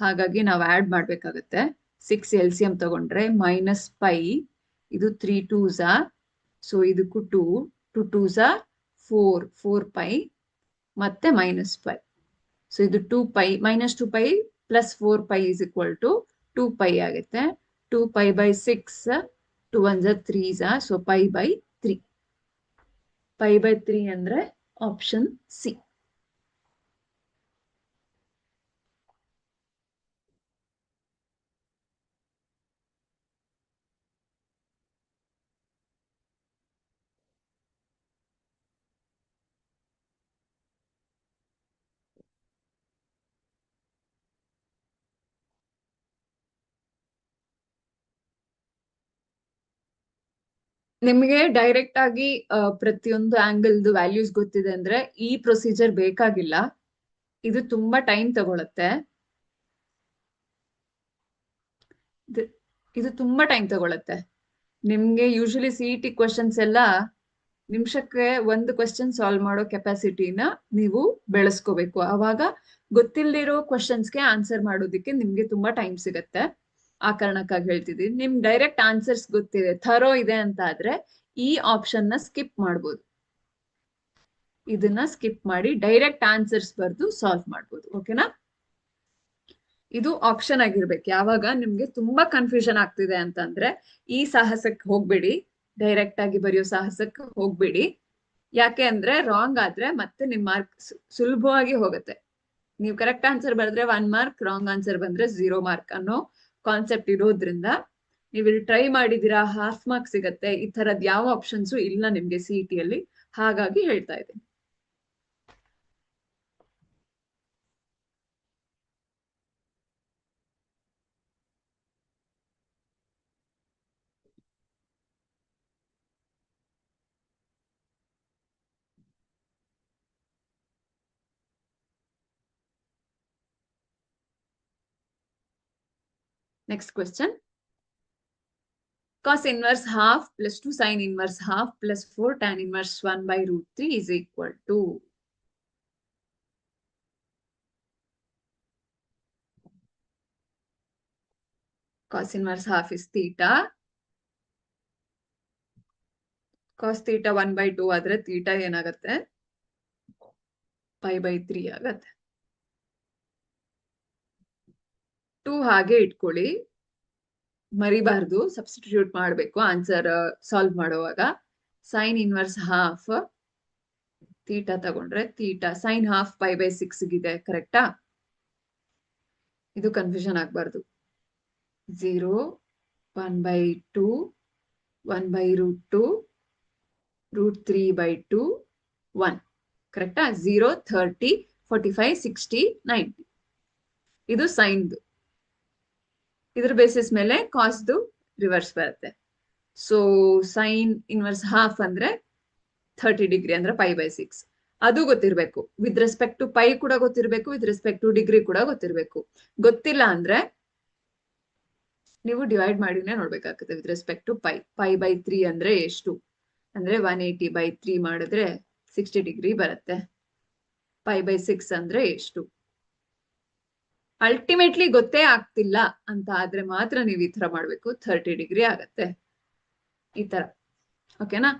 ಹಾಗಾಗಿ ನಾವು ಆಡ್ ಮಾಡ್ಬೇಕಾಗತ್ತೆ. 6 LCM ತಗೊಂಡ್ರೆ -π, ಇದು 3 2s, ಸೊ ಇದಕ್ಕೂ 2 2s 4 4π ಮತ್ತೆ -π. ಸೊ ಇದು 2π -2π + 4π ಇಸ್ ಈಕ್ವಲ್ ಟು 2π ಆಗುತ್ತೆ. 2π/6 2 1s 3s, ಸೊ π/3. π/3 ಅಂದ್ರೆ ಆಪ್ಷನ್ ಸಿ. ನಿಮಗೆ ಡೈರೆಕ್ಟ್ ಆಗಿ ಪ್ರತಿಯೊಂದು ಆಂಗಲ್ದು ವ್ಯಾಲ್ಯೂಸ್ ಗೊತ್ತಿದೆ ಅಂದ್ರೆ ಈ ಪ್ರೊಸೀಜರ್ ಬೇಕಾಗಿಲ್ಲ. ಇದು ತುಂಬಾ ಟೈಮ್ ತಗೊಳತ್ತೆ. ಇದು ತುಂಬಾ ಟೈಮ್ ತಗೊಳತ್ತೆ. ನಿಮ್ಗೆ ಯೂಶಲಿ CET ಕ್ವಶನ್ಸ್ ಎಲ್ಲ ನಿಮಿಷಕ್ಕೆ ಒಂದು ಕ್ವಶನ್ ಸಾಲ್ವ್ ಮಾಡೋ ಕೆಪಾಸಿಟಿನ ನೀವು ಬೆಳೆಸ್ಕೋಬೇಕು. ಅವಾಗ ಗೊತ್ತಿಲ್ಲದಿರೋ ಕ್ವಶನ್ಸ್ಗೆ ಆನ್ಸರ್ ಮಾಡೋದಕ್ಕೆ ನಿಮ್ಗೆ ತುಂಬಾ ಟೈಮ್ ಸಿಗತ್ತೆ. ಆ ಕಾರಣಕ್ಕಾಗಿ ಹೇಳ್ತಿದ್ದೀನಿ. ನಿಮ್ ಡೈರೆಕ್ಟ್ ಆನ್ಸರ್ಸ್ ಗೊತ್ತಿದೆ, ಥರೋ ಇದೆ ಅಂತ ಆದ್ರೆ ಈ ಆಪ್ಷನ್ ನ ಸ್ಕಿಪ್ ಮಾಡ್ಬೋದು. ಇದನ್ನ ಸ್ಕಿಪ್ ಮಾಡಿ ಡೈರೆಕ್ಟ್ ಆನ್ಸರ್ಸ್ ಬರ್ದು ಸಾಲ್ವ್ ಮಾಡ್ಬೋದು. ಓಕೆನಾ? ಇದು ಆಪ್ಷನ್ ಆಗಿರ್ಬೇಕು. ಯಾವಾಗ ನಿಮ್ಗೆ ತುಂಬಾ ಕನ್ಫ್ಯೂಷನ್ ಆಗ್ತಿದೆ ಅಂತಂದ್ರೆ ಈ ಸಾಹಸಕ್ಕೆ ಹೋಗ್ಬೇಡಿ, ಡೈರೆಕ್ಟ್ ಆಗಿ ಬರೆಯೋ ಸಾಹಸಕ್ಕೆ ಹೋಗ್ಬೇಡಿ. ಯಾಕೆ ಅಂದ್ರೆ ರಾಂಗ್ ಆದ್ರೆ ಮತ್ತೆ ನಿಮ್ ಮಾರ್ಕ್ ಸುಲಭವಾಗಿ ಹೋಗುತ್ತೆ. ನೀವು ಕರೆಕ್ಟ್ ಆನ್ಸರ್ ಬರೆದ್ರೆ 1 ಮಾರ್ಕ್, ರಾಂಗ್ ಆನ್ಸರ್ ಬಂದ್ರೆ 0 ಮಾರ್ಕ್ ಅನ್ನೋ ಕಾನ್ಸೆಪ್ಟ್ ಇರೋದ್ರಿಂದ ನೀವು ಇಲ್ಲಿ ಟ್ರೈ ಮಾಡಿದೀರಾ, ಹಾಫ್ ಮಾರ್ಕ್ ಸಿಗತ್ತೆ. ಈ ತರದ್ ಯಾವ ಆಪ್ಷನ್ಸು ಇಲ್ಲ ನಿಮ್ಗೆ CET ಅಲ್ಲಿ, ಹಾಗಾಗಿ ಹೇಳ್ತಾ ಇದ್ದೀನಿ. Next question. Cos inverse half plus 2 sin inverse half plus 4 tan inverse 1 by root 3 is equal to. Cos inverse half is theta. Cos theta 1 by 2 ಆದ್ರೆ theta ಏನಾಗತ್ತೆ? pi by 3 ಆಗತ್ತೆ. 2 ಹಾಗೆ ಇಟ್ಕೊಳ್ಳಿ, ಮರಿಬಾರ್ದು, ಸಬ್ಸ್ಟಿಟ್ಯೂಟ್ ಮಾಡಬೇಕು ಆನ್ಸರ್ ಸಾಲ್ವ್ ಮಾಡುವಾಗ. ಸೈನ್ ಇನ್ವರ್ಸ್ ಹಾಫ್ ಥೀಟಾ ತಗೊಂಡ್ರೆ theta sine half pi by 6 ಇದೆ, ಕರೆಕ್ಟಾ? ಇದು ಕನ್ಫ್ಯೂಷನ್ ಆಗ್ಬಾರ್ದು. 0 1 by 2 1 by root 2 root 3 by 2 1, ಕರೆಕ್ಟಾ? 0 30 45 60 90 ಇದು ಸೈನ್ದು. ಇದ್ರ ಬೇಸಿಸ್ ಮೇಲೆ ಕಾಸ್ದು ರಿವರ್ಸ್ ಬರುತ್ತೆ. ಸೊ ಸೈನ್ ಇನ್ವರ್ಸ್ ಹಾಫ್ ಅಂದ್ರೆ 30 ಡಿಗ್ರಿ ಅಂದ್ರೆ ಪೈ ಬೈ 6. ಅದು ಗೊತ್ತಿರ್ಬೇಕು. ವಿತ್ ರೆಸ್ಪೆಕ್ಟ್ ಟು ಪೈ ಕೂಡ ಗೊತ್ತಿರ್ಬೇಕು, ವಿತ್ ರೆಸ್ಪೆಕ್ಟ್ ಟು ಡಿಗ್ರಿ ಕೂಡ ಗೊತ್ತಿರ್ಬೇಕು. ಗೊತ್ತಿಲ್ಲ ಅಂದ್ರೆ ನೀವು ಡಿವೈಡ್ ಮಾಡಿನೇ ನೋಡ್ಬೇಕಾಗುತ್ತೆ. With respect to pi, pi by 3 ಅಂದ್ರೆ ಎಷ್ಟು ಅಂದ್ರೆ 180 by 3 ಮಾಡಿದ್ರೆ 60 ಡಿಗ್ರಿ ಬರುತ್ತೆ. ಪೈ ಬೈ 6 ಅಂದ್ರೆ ಎಷ್ಟು? ಅಲ್ಟಿಮೇಟ್ಲಿ ಗೊತ್ತೇ ಆಗ್ತಿಲ್ಲ ಅಂತ ಆದ್ರೆ ಮಾತ್ರ ನೀವು ಈ ತರ ಮಾಡ್ಬೇಕು. 30 ಡಿಗ್ರಿ ಆಗತ್ತೆ ಈ ತರ. ಓಕೆನಾ?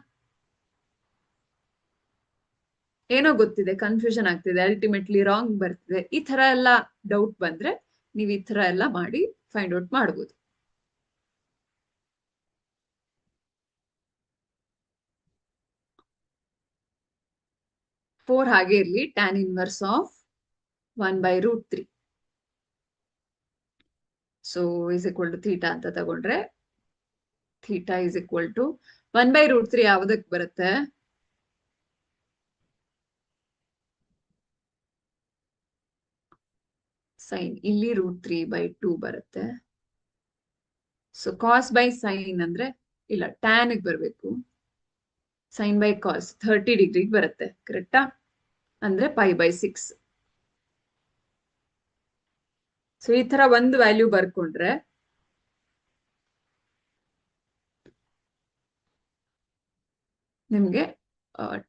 ಏನೋ ಗೊತ್ತಿದೆ, ಕನ್ಫ್ಯೂಷನ್ ಆಗ್ತಿದೆ, ಅಲ್ಟಿಮೇಟ್ಲಿ ರಾಂಗ್ ಬರ್ತಿದೆ, ಈ ತರ ಎಲ್ಲ ಡೌಟ್ ಬಂದ್ರೆ ನೀವು ಈ ತರ ಎಲ್ಲ ಮಾಡಿ ಫೈಂಡ್ ಔಟ್ ಮಾಡ್ಬೋದು. ಫೋರ್ ಹಾಗೆ ಇರ್ಲಿ. Tan inverse of 1 by root 3 so is equal to theta ಅಂತ ತಗೊಂಡ್ರೆ theta is equal to 1 by root 3 ಯಾವ್ದಕ್ ಬರುತ್ತೆ? ಸೈನ್. ಇಲ್ಲಿ √3 by 2 ಬರುತ್ತೆ. ಸೊ ಕಾಸ್ ಬೈ ಸೈನ್ ಅಂದ್ರೆ ಇಲ್ಲ, ಟ್ಯಾನ್ ಬರ್ಬೇಕು. ಸೈನ್ ಬೈ ಕಾಸ್ 30 ಡಿಗ್ರಿಗೆ ಬರುತ್ತೆ, ಕರೆಕ್ಟಾ? ಅಂದ್ರೆ ಪೈ ಬೈ 6. ಸೊ ಈ ತರ ಒಂದು ವ್ಯಾಲ್ಯೂ ಬರ್ಕೊಂಡ್ರೆ ನಿಮ್ಗೆ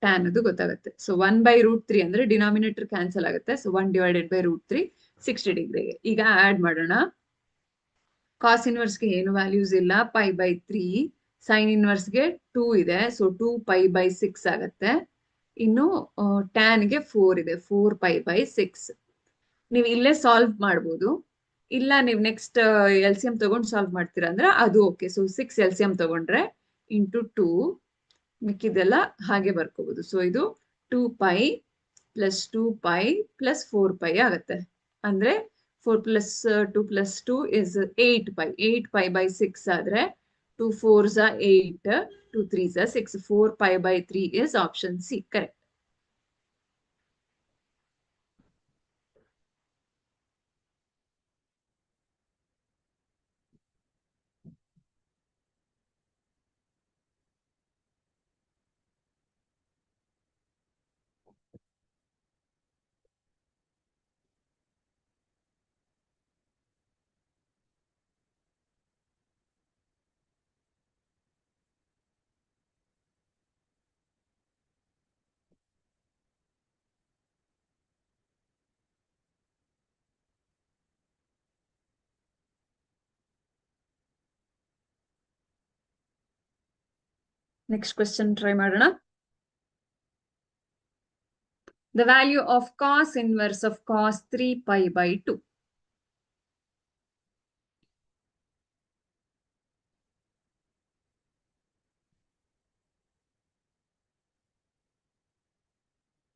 ಟ್ಯಾನ್ ಅದು ಗೊತ್ತಾಗುತ್ತೆ. ಸೊ 1 by root 3 ಅಂದ್ರೆ ಡಿನಾಮಿನೇಟರ್ ಕ್ಯಾನ್ಸಲ್ ಆಗುತ್ತೆ. ಸೊ 1 divided by root 3 60 ಡಿಗ್ರಿಗೆ. ಈಗ ಆಡ್ ಮಾಡೋಣ. ಕಾಸ್ ಇನ್ವರ್ಸ್ಗೆ ಏನು ವ್ಯಾಲ್ಯೂಸ್ ಇಲ್ಲ, ಪೈ ಬೈ 3. ಸೈನ್ ಇನ್ವರ್ಸ್ಗೆ 2 ಇದೆ, ಸೊ 2 ಪೈ ಬೈ 6 ಆಗತ್ತೆ. ಇನ್ನು ಟ್ಯಾನ್ಗೆ 4 ಇದೆ, 4 ಪೈ ಬೈ 6. ನೀವು ಇಲ್ಲೇ ಸಾಲ್ವ್ ಮಾಡ್ಬೋದು, ಇಲ್ಲ ನೀವು ನೆಕ್ಸ್ಟ್ LCM ತಗೊಂಡು ಸಾಲ್ವ್ ಮಾಡ್ತೀರಾ ಅಂದ್ರೆ ಅದು ಓಕೆ. ಸೊ 6 LCM ತಗೊಂಡ್ರೆ ಇಂಟು 2 ಮಿಕ್ಕಿದೆಲ್ಲ ಹಾಗೆ ಬರ್ಕೋಬಹುದು. ಸೊ ಇದು 2 pi plus 2 pi plus 4 pi ಆಗತ್ತೆ. ಅಂದ್ರೆ 4 plus 2 plus 2 is 8 pi. 8 pi by 6 ಆದ್ರೆ 2 4s are 8, 2 3s are 6. 4 pi by 3 is option C, correct. Next question try ಮಾಡೋಣ. The value of cos inverse of cos 3 pi by 2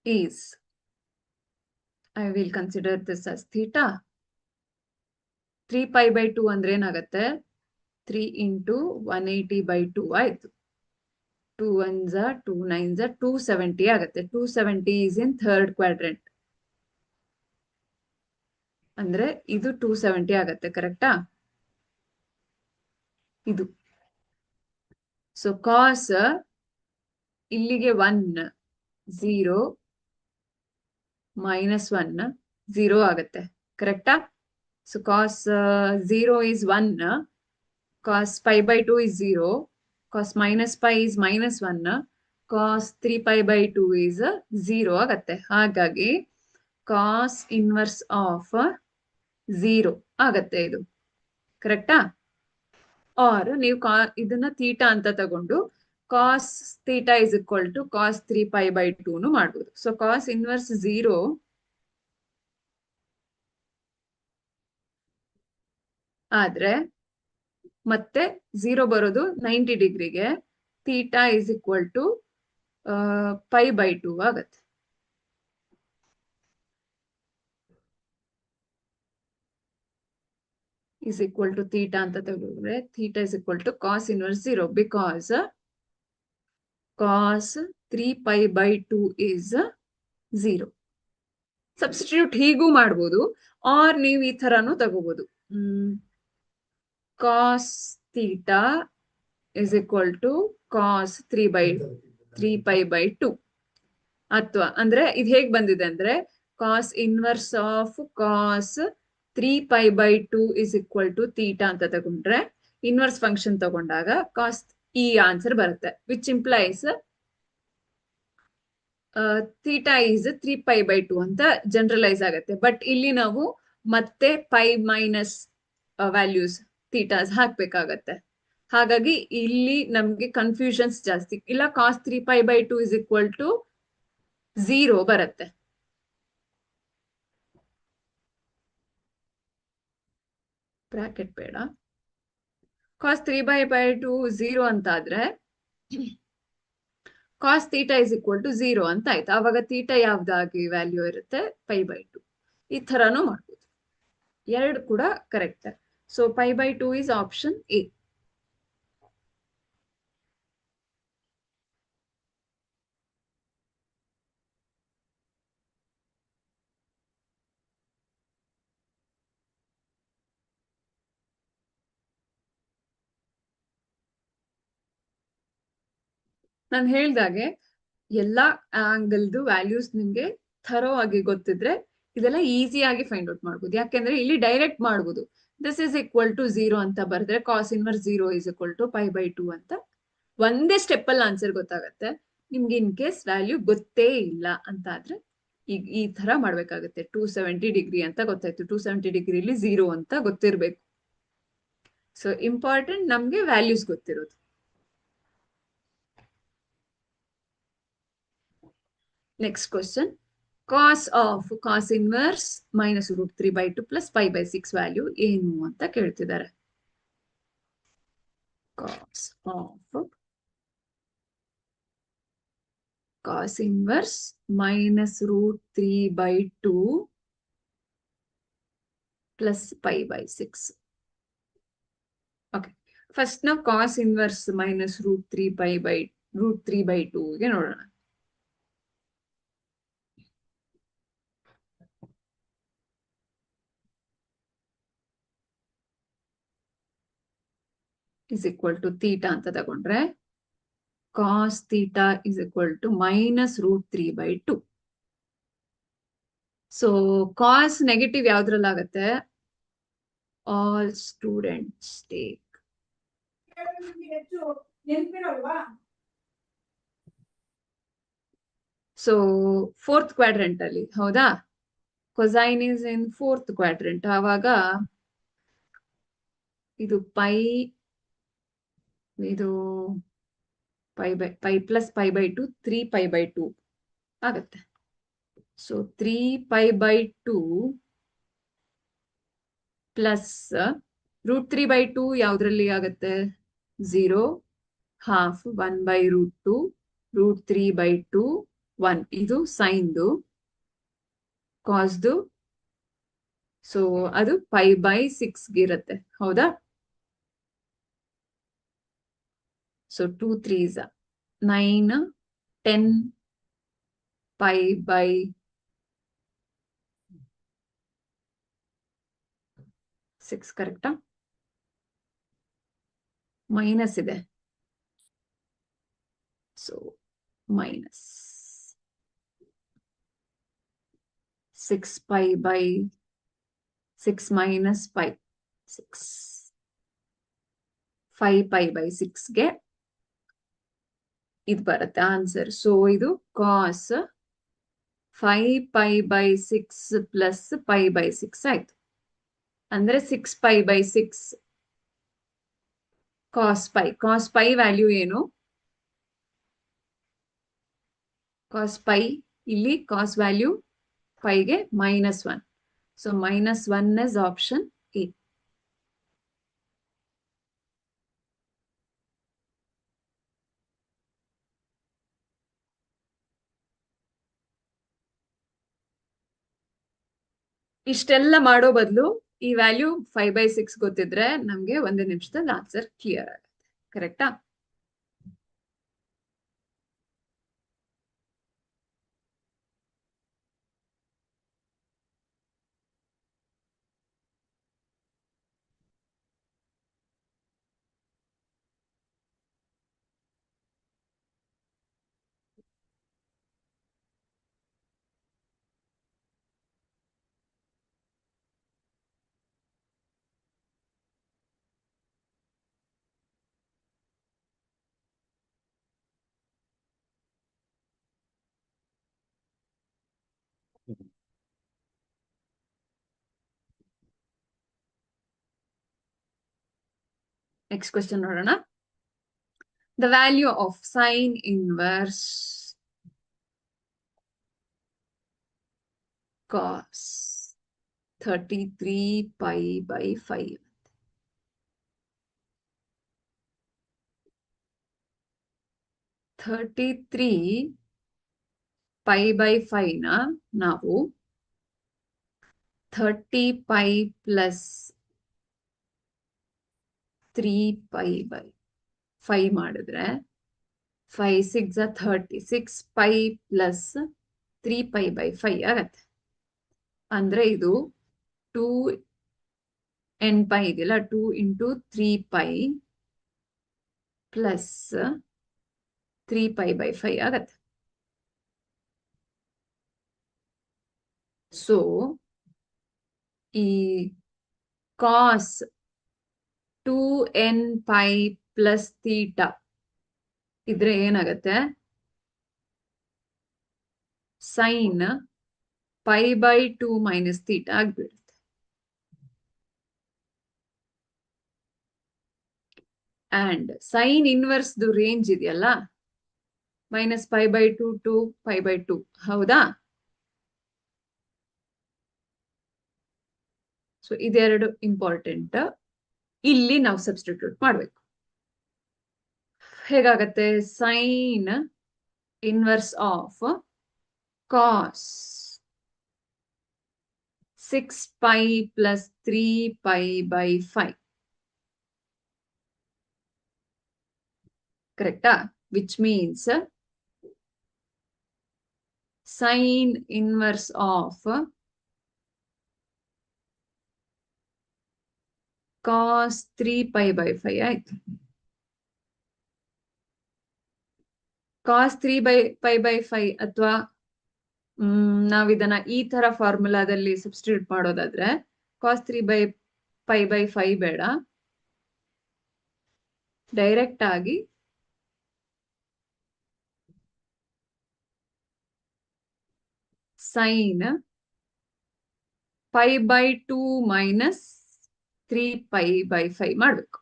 is, I will consider this as theta. 3 pi by 2 ಅಂದ್ರೆ ಏನಾಗತ್ತೆ? 3 into 180 by 2 ಆಯ್ತು. 2 1s are 2 9s are 270 ಆಗತ್ತೆ. 270 is in third quadrant. ಅಂದ್ರೆ ಇದು 270 ಆಗತ್ತೆ, ಕರೆಕ್ಟಾ? ಇದು. ಸೊ ಕಾಸ್ ಇಲ್ಲಿಗೆ 1 0 -1 0 ಆಗತ್ತೆ, ಕರೆಕ್ಟಾ? So cos 0 is 1, cos pi by 2 is 0, cos minus pi is minus 1, cos 3 pi by 2 is 0 ಆಗತ್ತೆ. ಹಾಗಾಗಿ ಕಾಸ್ ಇನ್ವರ್ಸ್ ಆಫ್ 0 ಆಗತ್ತೆ ಇದು. ಕರೆಕ್ಟಾ? ಆರ್ ನೀವು ಇದನ್ನ ಥೀಟಾ ಅಂತ ತಗೊಂಡು cos theta is equal to cos 3 pi by 2 ಮಾಡ್ಬೋದು. ಸೊ ಕಾಸ್ ಇನ್ವರ್ಸ್ 0 ಆದ್ರೆ ಮತ್ತೆ 0 ಬರೋದು 90 ಡಿಗ್ರಿಗೆ, theta is equal to pi by 2 ಆಗತ್ತೆ. is equal to theta ಅಂತ ತಗೊಂಡ್ರೆ theta is equal to cos inverse 0 because cos 3 pi by 2 is 0. Substitute ಹೀಗೂ ಮಾಡ್ಬೋದು, ಆರ್ ನೀವು ಈ ತರಾನು ತಗೋಬಹುದು. cos theta is equal to cos 3 pi by 2. ಅಥವಾ ಅಂದ್ರೆ ಇದು ಹೇಗ್ ಬಂದಿದೆ ಅಂದ್ರೆ cos inverse of cos 3 pi by 2 is equal to theta ಅಂತ ತಗೊಂಡ್ರೆ ಇನ್ವರ್ಸ್ ಫಂಕ್ಷನ್ ತಗೊಂಡಾಗ cos ಈ ಆನ್ಸರ್ ಬರುತ್ತೆ, which implies theta is 3 pi by 2 ಅಂತ ಜನರಲೈಸ್ ಆಗುತ್ತೆ. ಬಟ್ ಇಲ್ಲಿ ನಾವು ಮತ್ತೆ ಪೈ ಮೈನಸ್ ವ್ಯಾಲ್ಯೂಸ್ ಥೀಟಾಸ್ ಹಾಕ್ಬೇಕಾಗತ್ತೆ. ಹಾಗಾಗಿ ಇಲ್ಲಿ ನಮ್ಗೆ ಕನ್ಫ್ಯೂಷನ್ಸ್ ಜಾಸ್ತಿ. ಇಲ್ಲ cos 3 pi by 2 is equal to 0 ಬರುತ್ತೆ. ಬ್ರಾಕೆಟ್ ಬೇಡ. cos 3 by 2 0 ಅಂತ ಆದ್ರೆ cos theta is equal to 0 ಅಂತ ಆಯ್ತು. ಆವಾಗ ಥೀಟಾ ಯಾವ್ದಾಗಿ ವ್ಯಾಲ್ಯೂ ಇರುತ್ತೆ? pi by 2. ಈ ತರಾನು ಮಾಡ್ಬೋದು. ಎರಡು ಕೂಡ correct. So pi by 2 is option A. ನಾನು ಹೇಳ್ದಾಗೆ ಎಲ್ಲಾ ಆಂಗಲ್ದು ವ್ಯಾಲ್ಯೂಸ್ ನಿಮ್ಗೆ ಥರೋ ಆಗಿ ಗೊತ್ತಿದ್ರೆ ಇದೆಲ್ಲ ಈಸಿಯಾಗಿ ಫೈಂಡ್ ಔಟ್ ಮಾಡ್ಬೋದು. ಯಾಕೆಂದ್ರೆ ಇಲ್ಲಿ ಡೈರೆಕ್ಟ್ ಮಾಡ್ಬೋದು. ದಿಸ್ ಇಸ್ ಈಕ್ವಲ್ ಟು 0 ಅಂತ ಬರೆದ್ರೆ cos inverse 0 is equal to pi by 2 ಅಂತ ಒಂದೇ ಸ್ಟೆಪ್ ಅಲ್ಲಿ ಆನ್ಸರ್ ಗೊತ್ತಾಗತ್ತೆ. ನಿಮ್ಗೆ ಇನ್ ಕೇಸ್ ವ್ಯಾಲ್ಯೂ ಗೊತ್ತೇ ಇಲ್ಲ ಅಂತ ಆದ್ರೆ ಈಗ ಈ ತರ ಮಾಡ್ಬೇಕಾಗತ್ತೆ. 270 ಡಿಗ್ರಿ ಅಂತ ಗೊತ್ತಾಯ್ತು, 270 ಡಿಗ್ರಿಲಿ 0 ಅಂತ ಗೊತ್ತಿರ್ಬೇಕು. ಸೊ ಇಂಪಾರ್ಟೆಂಟ್ ನಮ್ಗೆ ವ್ಯಾಲ್ಯೂಸ್ ಗೊತ್ತಿರೋದು. Next question, cos of cos inverse minus root 3 by 2 plus pi by 6 value ಏನು ಅಂತ ಕೇಳ್ತಿದ್ದಾರೆ. cos of cos inverse minus root 3 by 2 plus pi by 6. Okay, first ನಾವು cos inverse minus root 3 by 2 ಗೆ ನೋಡೋಣ. is equal to theta ಅಂತ ತಗೊಂಡ್ರೆ cos theta is equal to minus root 3 by 2. So cos negative ಯಾವ್ದ್ರಲ್ಲಾಗತ್ತೆ? All students take. So fourth quadrant ಅಲ್ಲಿ, ಹೌದಾ? Cosine is in fourth quadrant. ಆವಾಗ ಇದು ಇದು pi plus pi by 2 3 pi by 2 ಆಗತ್ತೆ. So 3 pi by 2 plus root 3 by 2 ಯಾವ್ದ್ರಲ್ಲಿ ಆಗತ್ತೆ? 0, half, 1 by root 2, root 3 by 2, 1. ಇದು ಸೈನ್ದು, ಕಾಸ್ದು. ಸೊ ಅದು pi by 6 ಇರುತ್ತೆ, ಹೌದಾ? ಸೊ 2 3s 9, 10 pi by 6 ಕರೆಕ್ಟಾ? ಮೈನಸ್ ಇದೆ, so minus 6 pi by 6 minus pi 6 5 pi by 6ಗೆ ಇದು ಬರುತ್ತೆ ಆನ್ಸರ್. ಸೊ ಇದು cos 5 pi by 6 plus pi by 6 ಆಯ್ತು. ಅಂದ್ರೆ 6 pi by 6 cos pi value ಏನು? cos pi ಇಲ್ಲಿ cos ವ್ಯಾಲ್ಯೂ ಪಿಗೆ -1. So -1 is option A. ಇಷ್ಟೆಲ್ಲ ಮಾಡೋ ಬದಲು ಈ ವ್ಯಾಲ್ಯೂ 5/6 ಗೊತ್ತಿದ್ರೆ ನಮ್ಗೆ 1 ನಿಮಿಷದಲ್ಲಿ ಆನ್ಸರ್ ಕ್ಲಿಯರ್ ಆಗುತ್ತೆ. ಕರೆಕ್ಟಾ? ನೆಕ್ಸ್ಟ್ ಕ್ವೆಶ್ಚನ್ ನೋಡೋಣ. The value of sine inverse cos 33 pi by 5. 33 pi by 5 ನ ನಾವು 30 pi plus 3 pi by 5 ಮಾಡಿದ್ರೆ 5 6 30 6 pi plus 3 pi by 5 ಆಗತ್ತೆ. ಅಂದ್ರೆ ಇದು 2 n pi ಇದೆಯಲ್ಲ 2 into 3 pi plus 3 pi by 5 ಆಗತ್ತೆ. ಸೊ ಈ cos 2n pi plus theta ಇದ್ರೆ ಏನಾಗತ್ತೆ? sin pi by 2 minus theta ಆಗ್ಬಿಡುತ್ತೆ. ಅಂಡ್ ಸೈನ್ ಇನ್ವರ್ಸ್ ರೇಂಜ್ ಇದೆಯಲ್ಲ -pi/2 to pi/2, ಹೌದಾ? ಸೊ ಇದೆರಡು ಇಂಪಾರ್ಟೆಂಟ್. ಇಲ್ಲಿ ನಾವು ಸಬ್ಸ್ಟಿಟ್ಯೂಟ್ ಮಾಡ್ಬೇಕು. ಹೇಗಾಗತ್ತೆ? Sine inverse of cos 6 pi plus 3 pi by 5. ಕರೆಕ್ಟಾ? Which means sine inverse of cos 3 pi by 5 ಆಯ್ತು. cos 3 pi by 5 ಅಥವಾ ನಾವಿದನ್ನ ಈ ತರ ಫಾರ್ಮುಲಾದಲ್ಲಿ ಸಬ್ಸ್ಟಿಟ್ಯೂಟ್ ಮಾಡೋದಾದ್ರೆ cos 3 pi by 5 ಬೇಡ, ಡೈರೆಕ್ಟ್ ಆಗಿ sign pi/2 minus 3 pi by 5 ಮಾಡ್ಬೇಕು.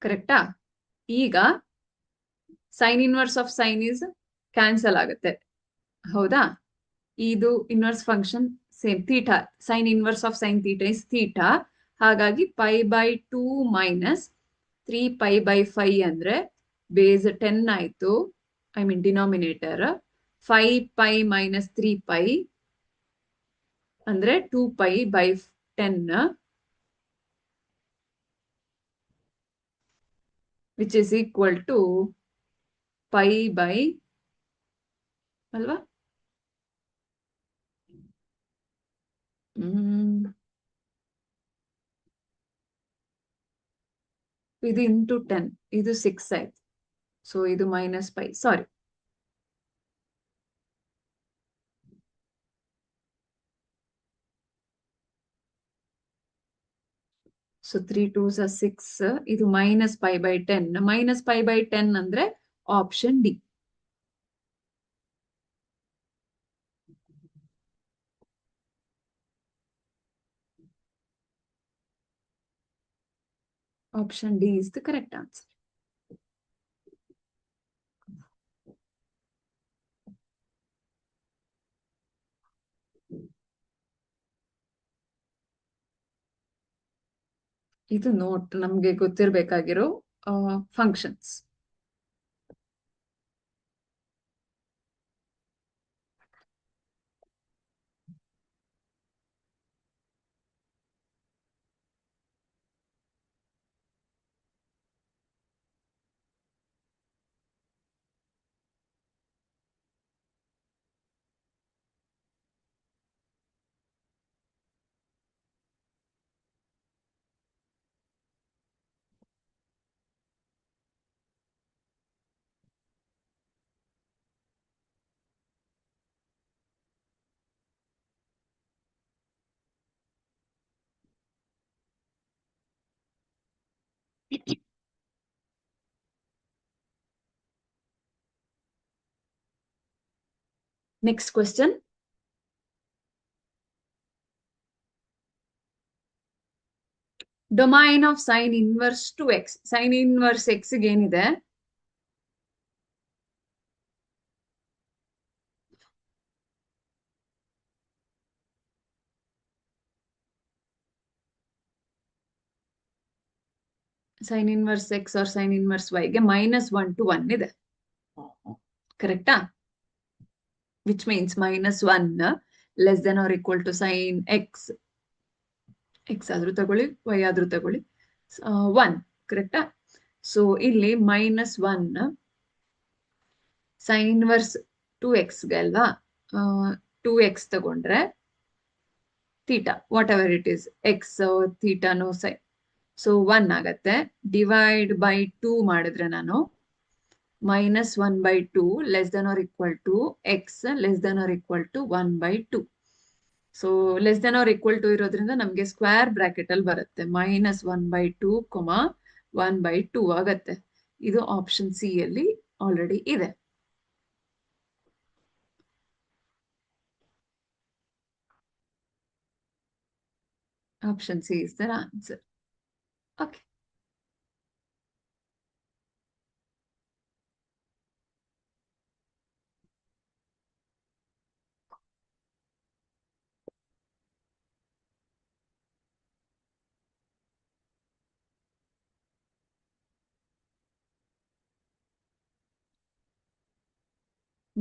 ಕರೆಕ್ಟಾ? ಈಗ sign inverse of sine is cancel ಆಗುತ್ತೆ, ಹೌದಾ? ಇದು inverse function same theta. Sign inverse of sine theta is theta. ಹಾಗಾಗಿ pi/2 minus 3 pi by 5 ಅಂದ್ರೆ ಬೇಸ್ 10 ಆಯ್ತು. I mean denominator 5 pi minus 3 pi ಅಂದ್ರೆ 2 pi by 10, which is equal to pi by ಅಲ್ವಾ? ಇದು ಇಂಟು 10, ಇದು 6 ಆಯ್ತು. ಸೊ ಇದು -5, ಸಾರಿ. ಸೊ 3 2s are 6, ಇದು -π/10. -π/10 ಅಂದ್ರೆ option D. Option D is the correct answer. ಇದು ನೋಟ್ ನಮ್ಗೆ ಗೊತ್ತಿರಬೇಕಾಗಿರೋ functions. Next question. Domain of sin inverse 2x. Sin inverse x ಗೆ ಏನಿದೆ? sin inverse x or sin inverse y ಗೆ -1 to 1 ಇದೆ. ಕರೆಕ್ಟಾ? Which means -1 less than or equal to sin x. x ಆದ್ರೂ ತಗೊಳ್ಳಿ, y ಆದ್ರೂ ತಗೊಳ್ಳಿ, 1. ಕರೆಕ್ಟಾ? ಸೊ ಇಲ್ಲಿ -1 sin inverse 2x ಗೆ ಅಲ್ವಾ? 2x ತಗೊಂಡ್ರೆ theta, whatever it is, X ಥೀಟಾನೋ ಸೈ, ಸೊ 1 ಆಗತ್ತೆ. ಡಿವೈಡ್ ಬೈ 2 ಮಾಡಿದ್ರೆ ನಾನು -1/2 less than or equal to x less than or equal to 1/2. So less than or equal to ಇರೋದ್ರಿಂದ ನಮ್ಗೆ ಸ್ಕ್ವೇರ್ ಬ್ರಾಕೆಟ್ ಅಲ್ಲಿ ಬರುತ್ತೆ, -1/2, 1/2 ಆಗತ್ತೆ. ಇದು ಆಪ್ಷನ್ ಸಿ ಅಲ್ಲಿ ಆಲ್ರೆಡಿ ಇದೆ. Option C is the answer. Okay.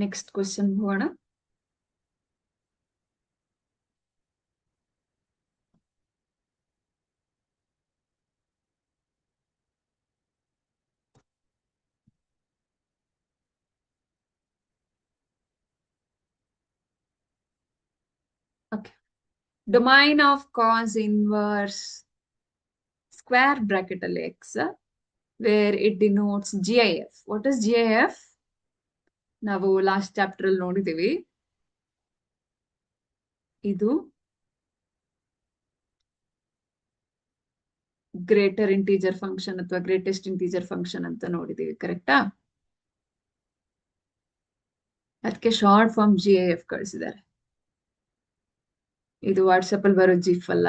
Next question ಹೋಗೋಣ. Okay. Domain of cos inverse square bracket ಅಲ್ಲಿ x, where it denotes GIF. What is GIF? ನಾವು ಲಾಸ್ಟ್ ಚಾಪ್ಟರ್ ಅಲ್ಲಿ ನೋಡಿದೀವಿ. ಇದು ಗ್ರೇಟರ್ ಇಂಟೀಜರ್ ಫಂಕ್ಷನ್ ಅಥವಾ ಗ್ರೇಟೆಸ್ಟ್ ಇಂಟೀಜರ್ ಫಂಕ್ಷನ್ ಅಂತ ನೋಡಿದೀವಿ. ಕರೆಕ್ಟಾ? ಅದಕ್ಕೆ ಶಾರ್ಟ್ ಫಾರ್ಮ್ GIF ಕಳಿಸಿದ್ದಾರೆ. ಇದು ವಾಟ್ಸಪ್ ಅಲ್ಲಿ ಬರೋ ಜಿಫ್ ಅಲ್ಲ,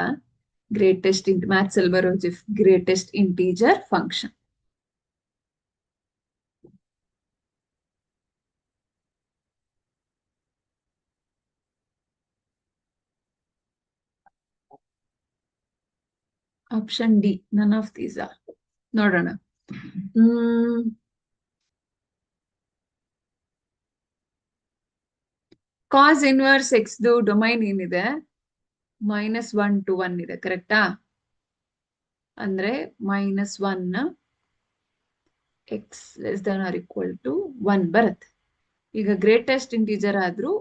ಮ್ಯಾಥ್ಸ್ ಅಲ್ಲಿ ಬರೋ GIF, greatest integer function. Option D, none of these are. ನೋಡೋಣ. ಕಾಸ್ ಇನ್ವರ್ಸ್ ಎಕ್ಸ್ ಡೊಮೈನ್ ಏನಿದೆ, -1 to 1 ಇದೆ. ಕರೆಕ್ಟಾ? ಅಂದ್ರೆ -1 x less than or equal to 1 ಬರುತ್ತೆ. ಈಗ ಗ್ರೇಟೆಸ್ಟ್ ಇಂಟೀಜರ್ ಆದ್ರೂ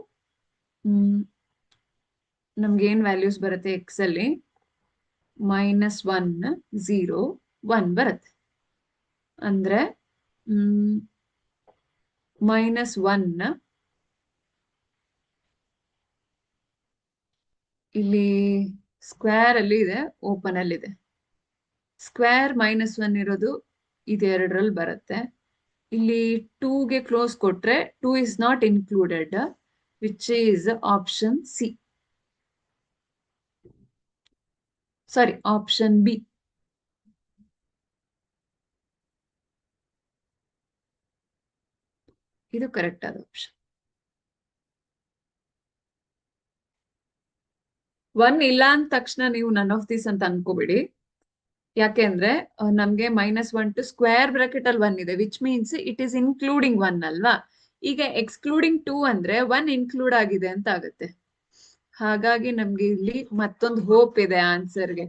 ನಮ್ಗೆ ಏನ್ ವ್ಯಾಲ್ಯೂಸ್ ಬರುತ್ತೆ ಎಕ್ಸ್ ಅಲ್ಲಿ? -1 0 1 ಬರುತ್ತೆ. ಅಂದ್ರೆ -1 ಇಲ್ಲಿ ಸ್ಕ್ವೇರ್ ಅಲ್ಲಿ ಇದೆ, ಓಪನ್ ಅಲ್ಲಿ ಇದೆ. ಸ್ಕ್ವೇರ್ -1 ಇರೋದು ಇದೆರಡರಲ್ಲಿ ಬರುತ್ತೆ. ಇಲ್ಲಿ 2ಗೆ ಕ್ಲೋಸ್ ಕೊಟ್ರೆ 2 is not included, which is option C, sorry option B. ಇದು ಕರೆಕ್ಟ್ ಆದ ಆಪ್ಷನ್. 1 ಇಲ್ಲ ಅಂದ ತಕ್ಷಣ ನೀವು ನನ್ ಆಫ್ ದಿಸ್ ಅಂತ ಅನ್ಕೋಬೇಡಿ. ಯಾಕೆಂದ್ರೆ ನಮ್ಗೆ -1 ಟು ಸ್ಕ್ವೇರ್ ಬ್ರಾಕೆಟ್ ಅಲ್ಲಿ 1 ಇದೆ, which means it is including 1 ಅಲ್ವಾ. ಈಗ ಎಕ್ಸ್ಕ್ಲೂಡಿಂಗ್ 2 ಅಂದ್ರೆ 1 ಇನ್ಕ್ಲೂಡ್ ಆಗಿದೆ ಅಂತ ಆಗುತ್ತೆ. ಹಾಗಾಗಿ ನಮ್ಗೆ ಇಲ್ಲಿ ಮತ್ತೊಂದು ಹೋಪ್ ಇದೆ ಆನ್ಸರ್ಗೆ.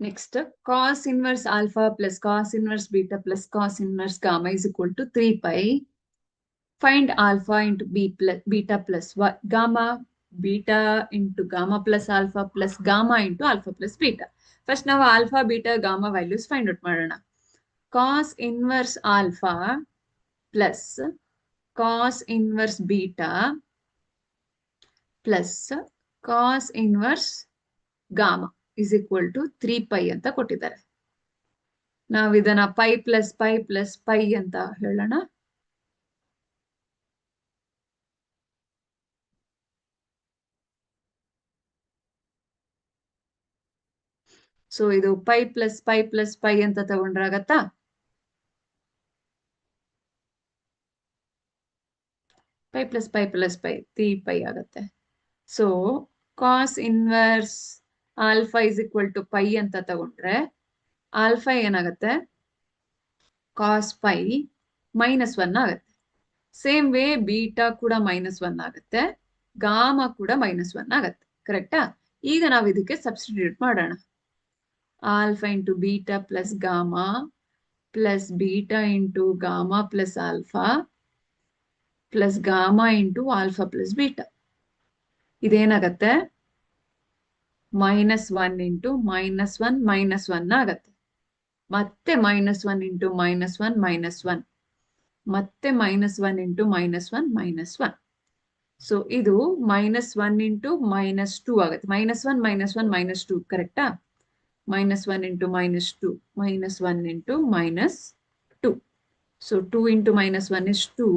Next, cos inverse alpha plus cos inverse beta plus cos inverse gamma is equal to 3 pi. Find alpha into beta plus gamma, beta into gamma plus alpha plus gamma into alpha plus beta. First ನಾವು alpha, beta, gamma values find out ಮಾಡೋಣ. Cos inverse alpha plus cos inverse beta plus cos inverse gamma is equal to 3 pi ಅಂತ ಕೊಟ್ಟಿದ್ದಾರೆ. ನಾವು ಇದನ್ನ pi plus pi plus pi ಅಂತ ಹೇಳೋಣ. ಸೊ ಇದು pi plus pi plus pi ಅಂತ ತಗೊಂಡ್ರಾಗತ್ತಾ? Pi plus pi plus pi 3 pi ಆಗತ್ತೆ. So cos inverse alpha is equal to pi ಅಂತ ತಗೊಂಡ್ರೆ ಆಲ್ಫಾ ಏನಾಗತ್ತೆ? ಕಾಸ್ ಪೈ -1 ಆಗತ್ತೆ. ಸೇಮ್ ವೇ ಬೀಟಾ ಕೂಡ -1 ಆಗತ್ತೆ, ಗಾಮಾ ಕೂಡ -1 ಆಗತ್ತೆ. ಕರೆಕ್ಟಾ? ಈಗ ನಾವು ಇದಕ್ಕೆ ಸಬ್ಸ್ಟಿಟ್ಯೂಟ್ ಮಾಡೋಣ. Alpha into beta plus gamma plus beta into gamma plus alpha plus gamma into alpha plus beta. ಇದೇನಾಗತ್ತೆ? -1 ಇಂಟು -1 ಆಗತ್ತೆ. ಮತ್ತೆ -1 ಇಂಟು -1 -1 ಮತ್ತೆ -1 ಇಂಟು -1 ಸೊ ಇದು -1 ಇಂಟು -2 ಆಗುತ್ತೆ. -1 -1 -2 ಕರೆಕ್ಟಾ? -1 into -2 -1 into -2. So 2 into -1 is 2,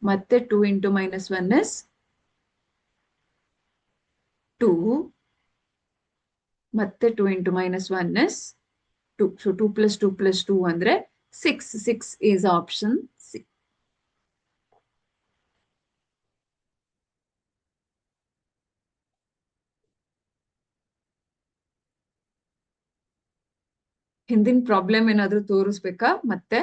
ಮತ್ತೆ 2 ಇಂಟು -1 is 2, ಮತ್ತೆ 2 into -1 is 2. So 2 plus 2 plus 2 ಅಂದ್ರೆ 6. 6 is option C. ಹಿಂದಿನ ಪ್ರಾಬ್ಲಮ್ ಏನಾದ್ರೂ ತೋರಿಸ್ಬೇಕಾ ಮತ್ತೆ?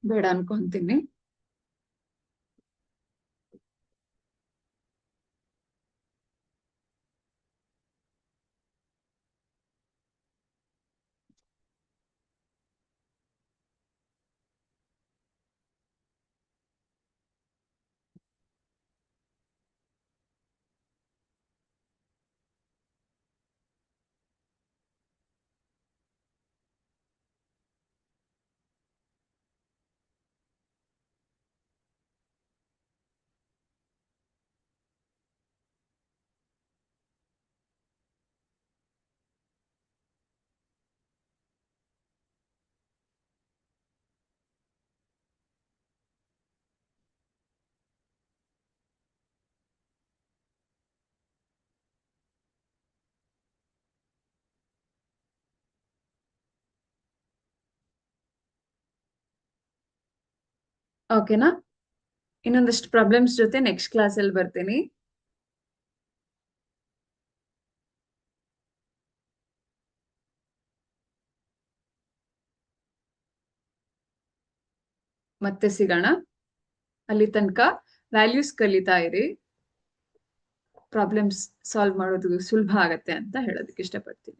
ಬೇಡ ಅನ್ಕೊಂತೀನಿ. ಓಕೆನಾ? ಇನ್ನೊಂದಷ್ಟು ಪ್ರಾಬ್ಲಮ್ಸ್ ಜೊತೆ ನೆಕ್ಸ್ಟ್ ಕ್ಲಾಸಲ್ಲಿ ಬರ್ತೀನಿ. ಮತ್ತೆ ಸಿಗೋಣ. ಅಲ್ಲಿ ತನಕ ವ್ಯಾಲ್ಯೂಸ್ ಕಲಿತಾ ಇರಿ. ಪ್ರಾಬ್ಲಮ್ಸ್ ಸಾಲ್ವ್ ಮಾಡೋದು ಸುಲಭ ಆಗತ್ತೆ ಅಂತ ಹೇಳೋದಕ್ಕೆ ಇಷ್ಟಪಡ್ತೀನಿ.